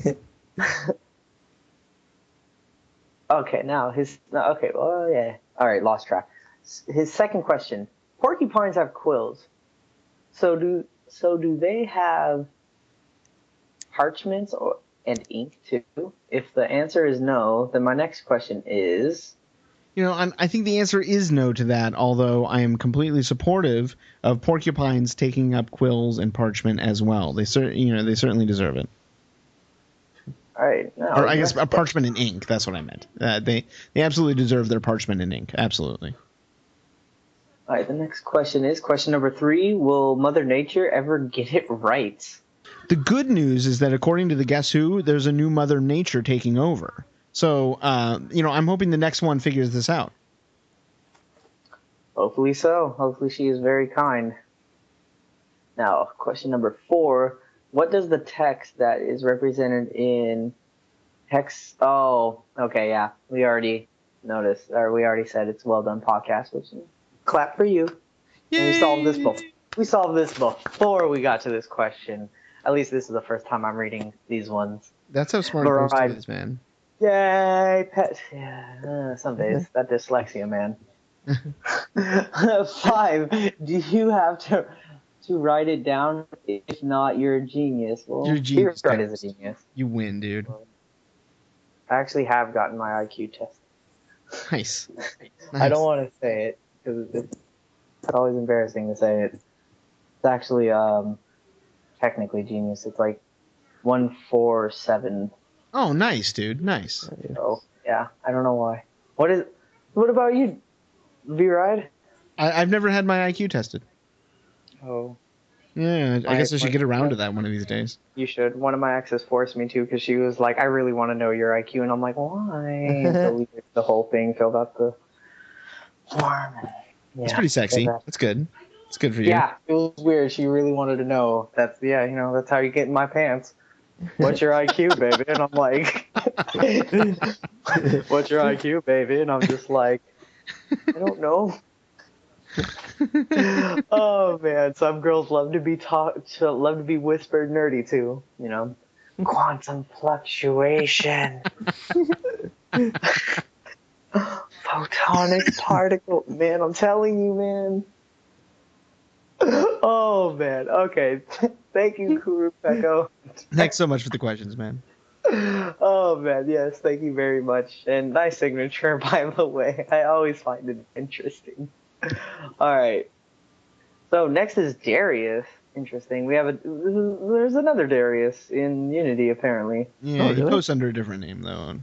B: Okay, now all right, lost track. His second question: porcupines have quills. So do they have parchments and ink too? If the answer is no, then my next question is...
A: I think the answer is no to that, although I am completely supportive of porcupines taking up quills and parchment as well. They certainly deserve it.
B: All right.
A: Or I guess parchment and ink, that's what I meant. They absolutely deserve their parchment and ink, absolutely.
B: All right, the next question is question number 3. Will Mother Nature ever get it right?
A: The good news is that according to the Guess Who, there's a new Mother Nature taking over. So, I'm hoping the next one figures this out.
B: Hopefully so. Hopefully she is very kind. Now, question number 4. What does the text that is represented in hex... Oh, okay, yeah. We already noticed, or we already said it's Well Done Podcast, which clap for you.
A: Yay!
B: And we solved this before we got to this question. At least this is the first time I'm reading these ones.
A: That's how smart Ghost is, man.
B: Yay, pet. Yeah, some days. That dyslexia, man. 5. Do you have to write it down? If not, you're a genius. Well,
A: you're a genius.
B: Right is a genius.
A: You win, dude.
B: I actually have gotten my IQ test.
A: Nice.
B: I don't want to say it because it's always embarrassing to say it. It's actually technically genius. It's like 147.
A: Oh, nice, dude. Nice.
B: So, yeah, I don't know why. What about you, V-Ride?
A: I've never had my IQ tested.
B: Oh.
A: Yeah, I guess I should get around to that one of these days.
B: You should. One of my exes forced me to because she was like, I really want to know your IQ. And I'm like, why? So we did the whole thing, filled out the form. Yeah,
A: it's pretty sexy. That's good. It's good for you.
B: Yeah, it was weird. She really wanted to know. That's how you get in my pants. What's your IQ, baby? And I'm like, what's your IQ, baby? And I'm just like, I don't know. Oh man, some girls love to be whispered nerdy too, Quantum fluctuation. Photonic particle. Man, I'm telling you, man. Oh man. Okay. Thank you, Kuru Peko.
A: Thanks so much for the questions, man.
B: Oh man, yes, thank you very much. And nice signature, by the way. I always find it interesting. All right. So next is Darius. Interesting. There's another Darius in Unity apparently.
A: Yeah, he posts under a different name though.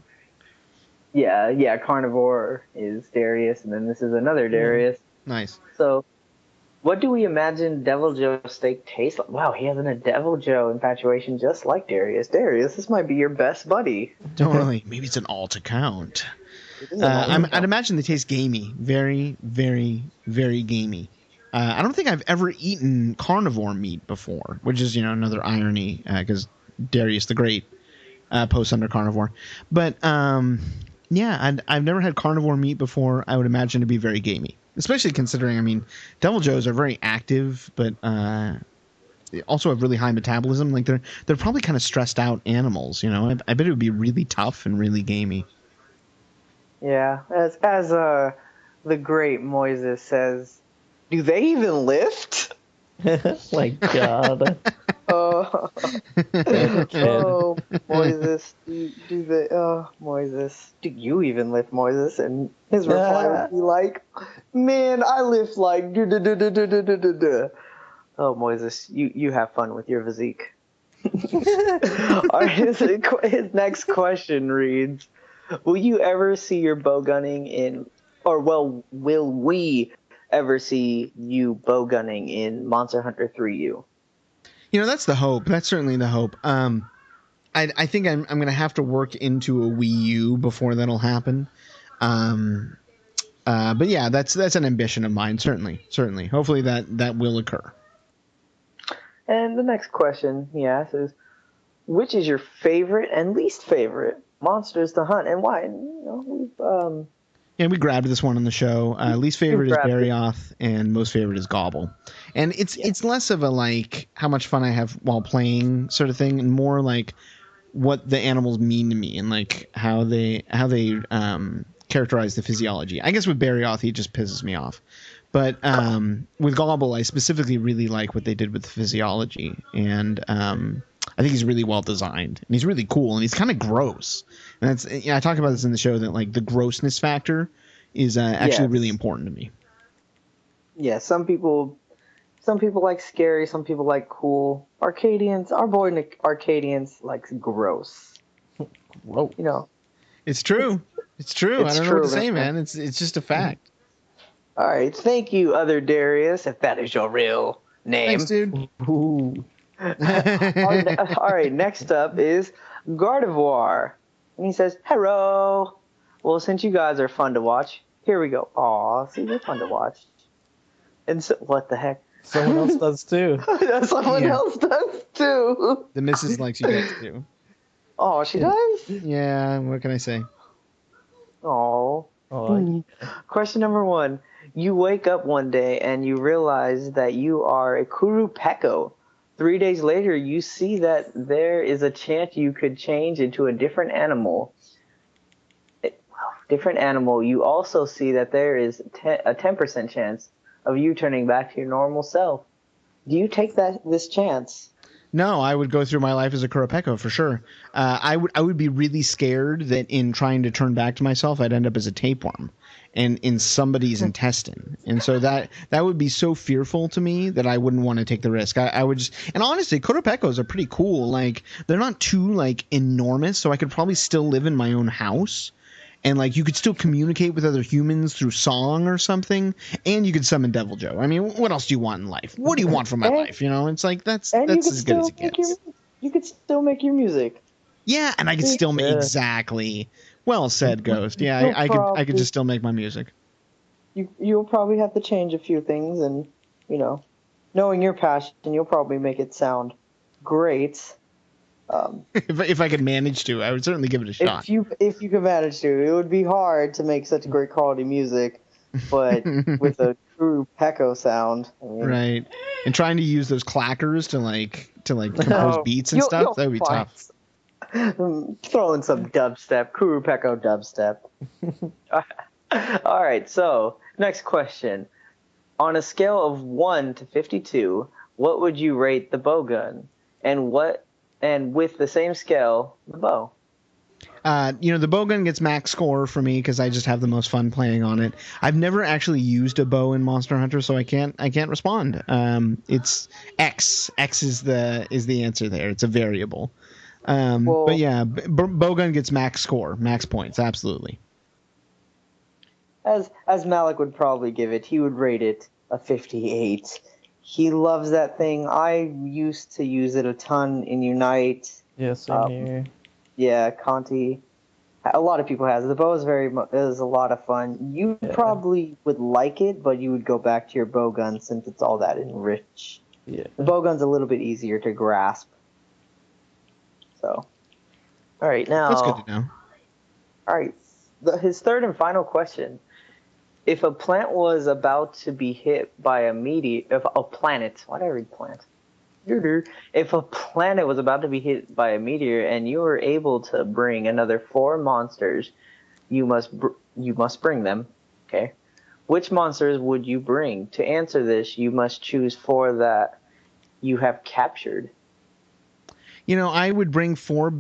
B: Yeah. Carnivore is Darius, and then this is another Darius.
A: Nice.
B: So, what do we imagine Devil Joe steak tastes like? Wow, he has a Devil Joe infatuation just like Darius. Darius, this might be your best buddy.
A: Totally. Maybe it's an alt account. I'd imagine they taste gamey. Very, very, very gamey. I don't think I've ever eaten carnivore meat before, which is, another irony, because Darius the Great posts under carnivore. But, yeah, I've never had carnivore meat before. I would imagine to be very gamey, especially considering, Devil Joes are very active, but they also have really high metabolism. Like, they're probably kind of stressed out animals, I bet it would be really tough and really gamey.
B: Yeah, as the great Moises says, do they even lift?
C: My God.
B: Oh, Moises, do they? Oh, Moises, do you even lift, Moises? And his reply would be like, "Man, I lift like do." Oh, Moises, you have fun with your physique. His next question reads, will you ever see your bow gunning in, will we ever see you bow gunning in Monster Hunter 3U?
A: That's the hope. That's certainly the hope. I think I'm going to have to work into a Wii U before that'll happen. But yeah, that's an ambition of mine. Certainly. Hopefully that will occur.
B: And the next question he asks is, which is your favorite and least favorite monsters to hunt, and why?
A: We grabbed this one on the show. Least favorite is Barioth, and most favorite is Gobble. And it's less of a like how much fun I have while playing sort of thing, and more like what the animals mean to me and like how they characterize the physiology. I guess with Barioth, he just pisses me off. But with Gobble, I specifically really like what they did with the physiology, and I think he's really well designed, and he's really cool, and he's kind of gross. And that's I talk about this in the show that like the grossness factor is actually really important to me.
B: Yeah, some people like scary, some people like cool. Arcadians, our boy Arcadians likes gross.
A: Whoa. It's true. It's true. I don't know what to say, man. It's just a fact.
B: All right, thank you, other Darius, if that is your real name.
A: Thanks, dude.
B: Ooh. All right, next up is Gardevoir. And he says, hello. Well, since you guys are fun to watch, here we go. Aw, see, you're fun to watch. And so, what the heck?
C: Someone else does too.
B: Someone else does too.
A: The missus likes you guys too.
B: Oh, she does?
A: Yeah, what can I say?
B: Oh. Question number 1. You wake up one day and you realize that you are a Kurupeko. 3 days later, you see that there is a chance you could change into a different animal. You also see that there is a 10% chance of you turning back to your normal self. Do you take this chance?
A: No, I would go through my life as a Kurapeko for sure. I would be really scared that in trying to turn back to myself, I'd end up as a tapeworm and in somebody's intestine. And so that would be so fearful to me that I wouldn't want to take the risk. I would just, and honestly, Kurapekos are pretty cool. Like, they're not too like enormous, so I could probably still live in my own house. And like you could still communicate with other humans through song or something, and you could summon Devil Joe. I mean, what else do you want in life? What do you want from my life? It's like that's as good as it gets.
B: You could still make your music.
A: Yeah, and I could still make exactly. Well said, Ghost. Yeah, I could just still make my music.
B: You'll probably have to change a few things, and knowing your passion, you'll probably make it sound great.
A: If I could manage to, I would certainly give it a shot.
B: If you could manage to, it would be hard to make such great quality music, but with a true Pecco sound.
A: Right, and trying to use those clackers to compose beats and stuff, that would be tough.
B: Throw in some dubstep, Kuru Pecco dubstep. All right, so next question. On a scale of 1 to 52, what would you rate the bow gun? And with the same scale, the bow?
A: The bow gun gets max score for me because I just have the most fun playing on it. I've never actually used a bow in Monster Hunter, so I can't respond. It's X. X is the answer there. It's a variable. But yeah, bow gun gets max score, max points, absolutely.
B: As Malik would probably give it, he would rate it a 58. He loves that thing. I used to use it a ton in Unite.
C: Yeah, same here.
B: Yeah, Canti. A lot of people has it. The bow is a lot of fun. You probably would like it, but you would go back to your bow gun since it's all that enriched.
C: Yeah.
B: The bow gun's a little bit easier to grasp. So, all right, now.
A: That's good to know.
B: All right, his third and final question. If a plant was about to be hit by a meteor, why did I read plant? If a planet was about to be hit by a meteor and you were able to bring another 4 monsters, you must bring them. Okay, which monsters would you bring? To answer this, you must choose 4 that you have captured.
A: I would bring four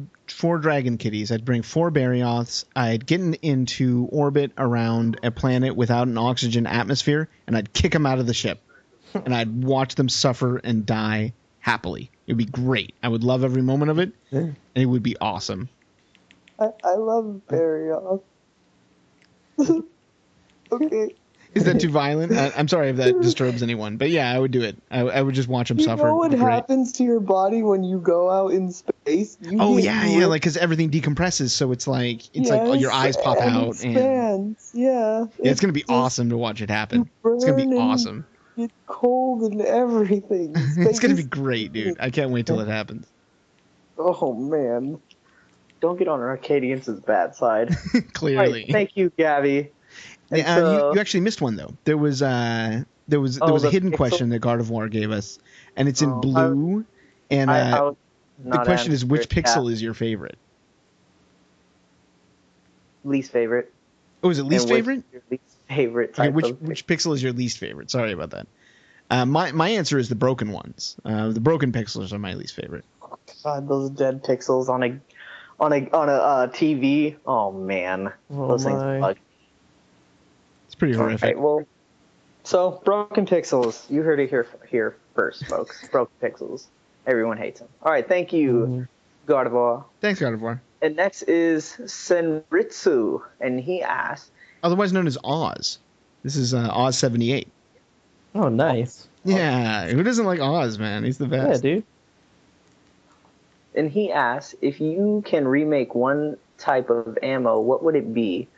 A: dragon kitties. I'd bring 4 Barioths. I'd get into orbit around a planet without an oxygen atmosphere, and I'd kick them out of the ship. And I'd watch them suffer and die happily. It would be great. I would love every moment of it, and it would be awesome.
B: I love Barioth. Okay.
A: Is that too violent? I'm sorry if that disturbs anyone, but yeah, I would do it. I would just watch them suffer.
B: You know what happens to your body when you go out in space?
A: Yeah, like because everything decompresses, so it's like your eyes pop out
B: expands. Yeah,
A: it's gonna be awesome to watch it happen. It's gonna be awesome.
B: Get cold and everything.
A: It's gonna be great, dude. I can't wait till it happens.
B: Oh man, don't get on Arcadians' bad side.
A: Clearly.
B: Right, thank you, Gabby.
A: You actually missed one though. There was a hidden question that Gardevoir gave us, and it's in blue. The question is, which pixel is your favorite?
B: Least favorite.
A: Oh, is it least favorite?
B: Your least favorite.
A: Okay, which pixel is your least favorite? Sorry about that. My answer is the broken ones. The broken pixels are my least favorite.
B: God, those dead pixels on a TV. Oh man, those things bug.
A: It's pretty horrific.
B: Right, well, so broken pixels. You heard it here first, folks. Broken pixels. Everyone hates them. All right, thank you, Gardevoir.
A: Thanks, Gardevoir.
B: And next is Senritsu, and he asks,
A: otherwise known as Oz. This is Oz 78.
C: Oh, nice.
A: Yeah, who doesn't like Oz, man? He's the best.
C: Yeah, dude.
B: And he asks, if you can remake one type of ammo, what would it be?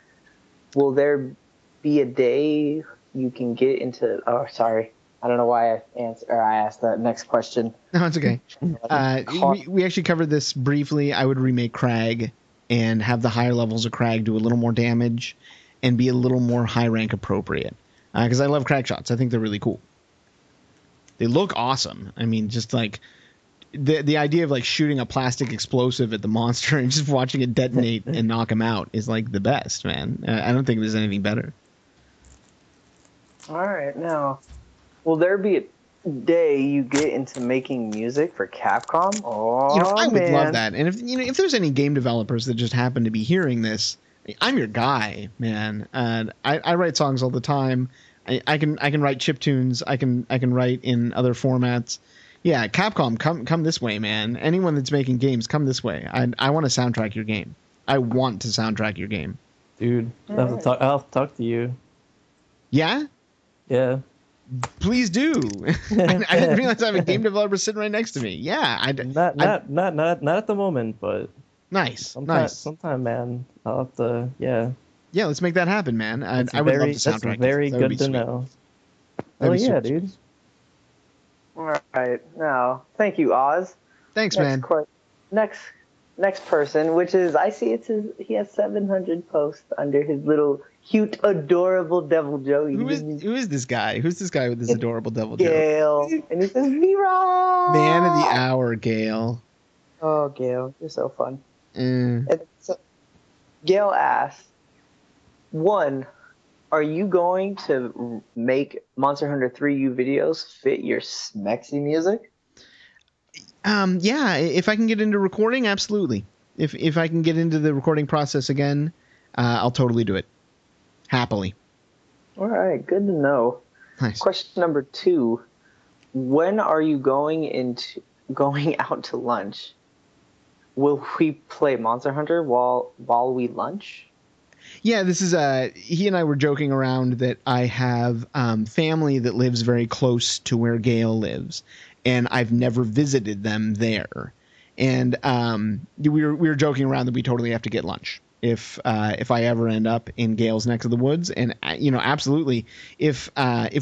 B: Will there be a day you can get into... Oh, sorry. I don't know why I asked that next question.
A: No, it's okay. We actually covered this briefly. I would remake Crag and have the higher levels of Crag do a little more damage and be a little more high rank appropriate. Because I love Crag shots. I think they're really cool. They look awesome. I mean, just like the idea of like shooting a plastic explosive at the monster and just watching it detonate and knock him out is like the best, man. I don't think there's anything better.
B: All right, now, will there be a day you get into making music for Capcom? Oh,
A: I would love that. And if there's any game developers that just happen to be hearing this, I'm your guy, man. I write songs all the time. I can write chip tunes. I can write in other formats. Yeah, Capcom, come this way, man. Anyone that's making games, come this way. I want to soundtrack your game. I want to soundtrack your game,
C: dude. I'll talk to you.
A: Yeah.
C: Yeah.
A: Please do. I didn't realize I have a game developer sitting right next to me. Yeah.
C: Not at the moment, but
A: nice.
C: Sometime, man. I'll have to. Yeah.
A: Yeah, let's make that happen, man. I would love to soundtrack.
C: That's very good to know. Oh yeah, dude.
B: All right, now thank you, Oz.
A: Thanks, man.
B: Next person, which is he has 700 posts under his little cute, adorable Devil Joe.
A: Who is this guy? Who's this guy with this adorable Devil Joe?
B: Gale, and he says Vera.
A: Man of the hour, Gale.
B: Oh, Gale, you're so fun. And so, Gale asks, 1, are you going to make Monster Hunter 3U videos fit your Smexy music?
A: Yeah, if I can get into recording, absolutely. If I can get into the recording process again, I'll totally do it. Happily.
B: All right, good to know.
A: Nice.
B: Question number 2: when are you going out to lunch? Will we play Monster Hunter while we lunch?
A: Yeah, this is he and I were joking around that I have family that lives very close to where Gail lives, and I've never visited them there. And we were joking around that we totally have to get lunch if I ever end up in Gail's neck of the woods. And absolutely, if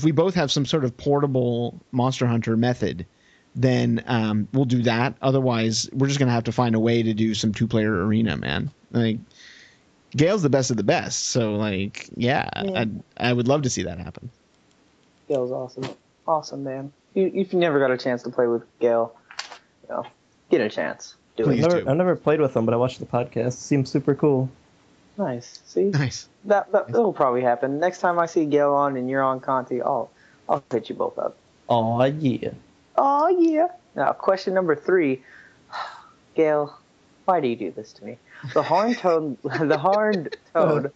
A: we both have some sort of portable Monster Hunter method, then we'll do that. Otherwise, we're just gonna have to find a way to do some 2-player arena, man. Like, Gail's the best of the best, so like, yeah. I would love to see that happen.
B: Gail's awesome, man. If you never got a chance to play with Gail, get a chance.
C: I've never played with them, but I watched the podcast. Seems super cool.
B: Nice. See,
A: nice.
B: That'll probably happen next time I see Gail on and you're on Canti. I'll hit you both up.
C: Oh yeah.
B: Oh yeah. Now, question number 3. Gail, why do you do this to me? The horned toad,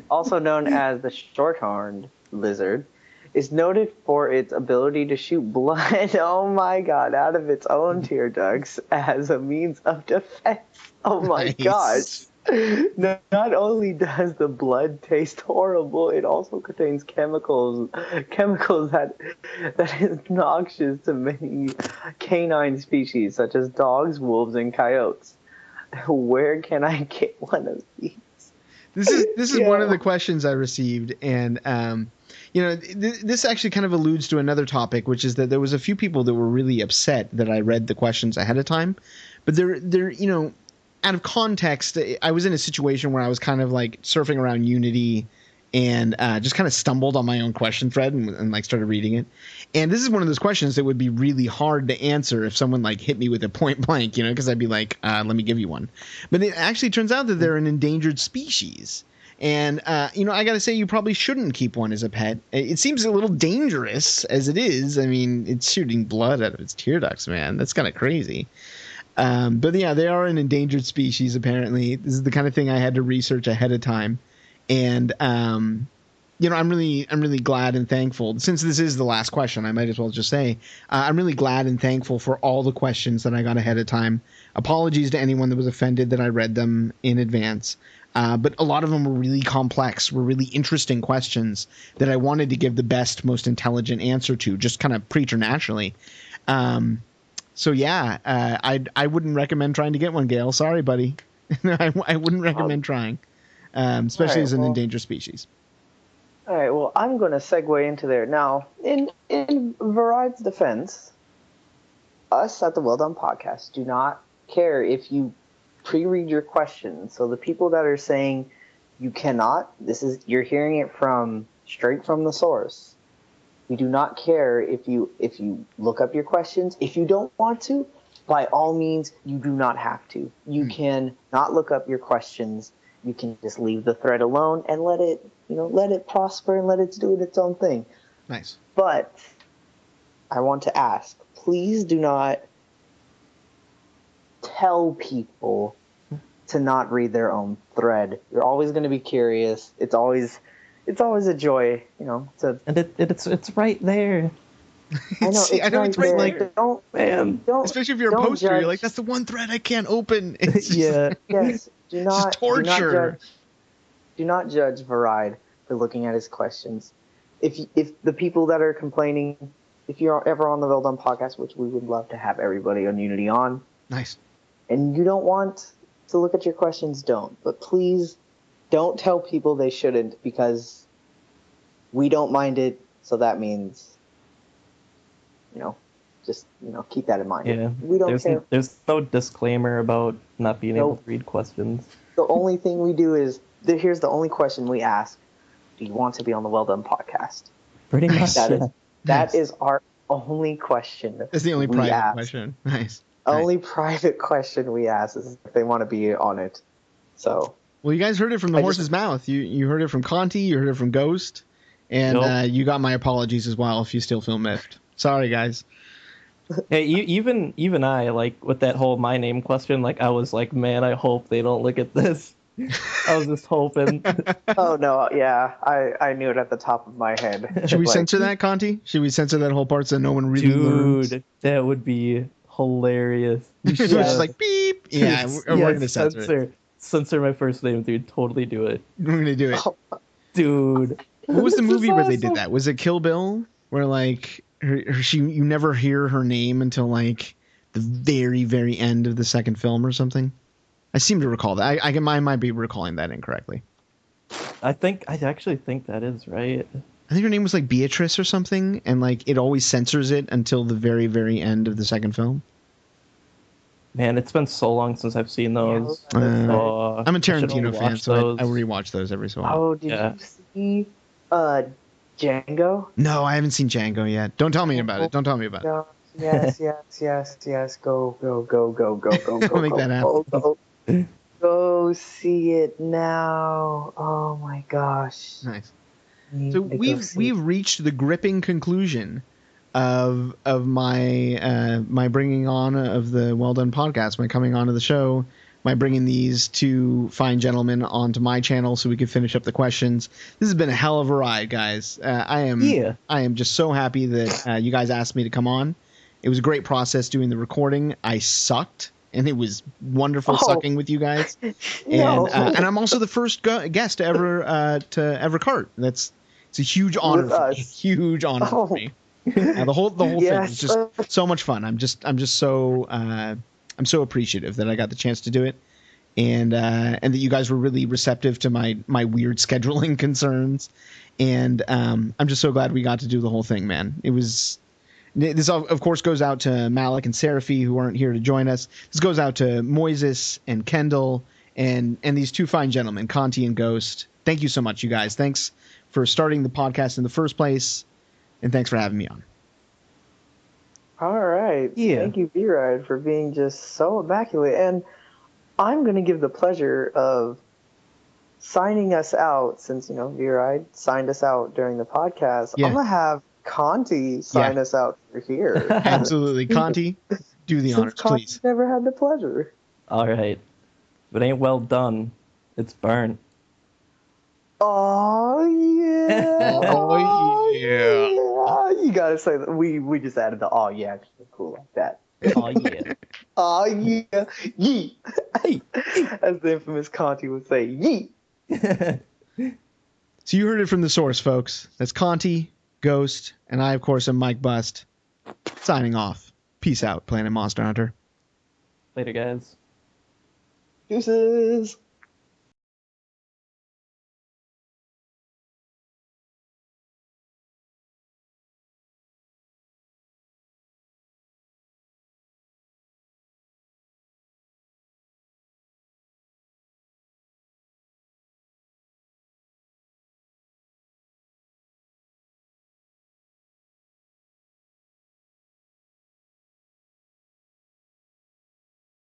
B: also known as the short-horned lizard, is noted for its ability to shoot blood, oh my god, out of its own tear ducts as a means of defense. Oh my gosh. Not only does the blood taste horrible, it also contains chemicals that is noxious to many canine species, such as dogs, wolves, and coyotes. Where can I get one of these?
A: This is one of the questions I received, and this actually kind of alludes to another topic, which is that there was a few people that were really upset that I read the questions ahead of time, but they're out of context. I was in a situation where I was kind of like surfing around Unity and just kind of stumbled on my own question thread and like started reading it. And this is one of those questions that would be really hard to answer if someone like hit me with a point blank, because I'd be like, let me give you one. But it actually turns out that they're an endangered species. And, I got to say, you probably shouldn't keep one as a pet. It seems a little dangerous as it is. I mean, it's shooting blood out of its tear ducts, man. That's kind of crazy. But yeah, they are an endangered species, apparently. This is the kind of thing I had to research ahead of time. And, I'm really glad and thankful. Since this is the last question, I might as well just say I'm really glad and thankful for all the questions that I got ahead of time. Apologies to anyone that was offended that I read them in advance. But a lot of them were really complex, were really interesting questions that I wanted to give the best, most intelligent answer to, just kind of preternaturally. So yeah, I wouldn't recommend trying to get one, Gail. Sorry, buddy. I wouldn't recommend trying, especially as an endangered species.
B: All right, well, I'm going to segue into there. Now, in Varide's defense, us at the Well Done Podcast do not care if you pre-read your questions. So the people that are saying you cannot, you're hearing it straight from the source. We do not care if you look up your questions. If you don't want to, by all means, you do not have to. You can not look up your questions. You can just leave the thread alone and let it prosper and let it do its own thing.
A: Nice.
B: But I want to ask, please do not tell people to not read their own thread. You're always going to be curious. It's always a joy,
C: And it's right there.
B: I know.
A: I know it's right
B: there.
A: there.
B: Don't.
A: Especially if you're a poster, you're like, that's the one thread I can't open. It's just,
B: Yes. Do not.
A: It's torture.
B: Do not judge Varide for looking at his questions. If the people that are complaining, if you're ever on the Well Done Podcast, which we would love to have everybody on Unity on.
A: Nice.
B: And you don't want to look at your questions, don't. But please don't tell people they shouldn't, because we don't mind it. So that means, just keep that in mind.
C: Yeah.
B: We don't care.
C: There's no disclaimer about not being able to read questions.
B: The only thing we do is, here's the only question we ask: do you want to be on the Well Done Podcast?
C: Pretty much.
B: That is our only question.
A: That's the only private question. Nice.
B: Only private question we ask is if they want to be on it. So.
A: Well, you guys heard it from the horse's mouth. You heard it from Canti. You heard it from Ghost, and you got my apologies as well if you still feel miffed. Sorry, guys.
C: Hey, even I, like, with that whole my name question, like, I was like, man, I hope they don't look at this. I was just hoping.
B: Oh no, yeah, I knew it at the top of my head.
A: Should we
B: Like,
A: censor that, Conti? Should we censor that whole part so no one really learns?
C: Dude, that would be hilarious. You
A: It's just
C: should.
A: like beep. Yeah, we're gonna censor it.
C: Censor my first name, dude. Totally do it.
A: We're gonna do it.
B: oh,
C: Dude.
A: What was the
C: This is
A: movie where they did
C: awesome.
A: that? Was it Kill Bill? Where like you never hear her name until like the very very end of the second film or something. I seem to recall that. I might be recalling that incorrectly.
C: I actually think that is right.
A: I think her name was like Beatrice or something, and like it always censors it until the very very end of the second film.
C: Man, it's been so long since I've seen those.
A: I'm a
C: I should
A: Tarantino fan,
C: rewatch
A: so I
C: those.
A: rewatch those every so often.
B: oh, did
C: Yeah.
B: you see Django?
A: No, I haven't seen Django yet. Don't tell me about it. Don't tell me about it.
B: No. Yes. Go.
A: I'll make that happen.
B: Go see it now. Oh my gosh.
A: Nice.
B: Need
A: So
B: to go
A: we've
B: see it.
A: reached the gripping conclusion of my bringing on of the Well Done podcast, my coming on to the show, my bringing these two fine gentlemen onto my channel so we could finish up the questions. This has been a hell of a ride, guys. I am just so happy that you guys asked me to come on. It was a great process doing the recording. I sucked, and it was wonderful sucking with you guys.
B: No.
A: And I'm also the first guest to ever cart. It's a huge honor
B: With
A: for me.
B: us.
A: Huge honor for me. The whole thing
B: Yes.
A: was just so much fun. I'm just so I'm so appreciative that I got the chance to do it, and that you guys were really receptive to my weird scheduling concerns, and I'm just so glad we got to do the whole thing, man. This of course goes out to Malik and Seraphi, who aren't here to join us. This goes out to Moises and Kendall and these two fine gentlemen, Conti and Ghost. Thank you so much, you guys. Thanks for starting the podcast in the first place, and thanks for having me on.
B: All right.
C: Yeah.
B: Thank you, V-Ride, for being just so immaculate. And I'm going to give the pleasure of signing us out, since, V-Ride signed us out during the podcast.
A: Yeah.
B: I'm going to have Conti sign us out for here.
A: Absolutely. Conti, do the honors,
B: Since Conti
A: please.
B: never had the pleasure.
C: All right. If it ain't well done, it's burnt.
B: Oh, yeah.
A: Oh, yeah.
B: You got to say that. We just added the oh, yeah. It's cool like that.
C: Oh yeah.
B: Oh, yeah. Yee.
C: Hey.
B: As the infamous Conti would say, yee.
A: So you heard it from the source, folks. That's Conti, Ghost, and I, of course, am Mike Bust. Signing off. Peace out, Planet Monster Hunter.
C: Later, guys.
B: Deuces.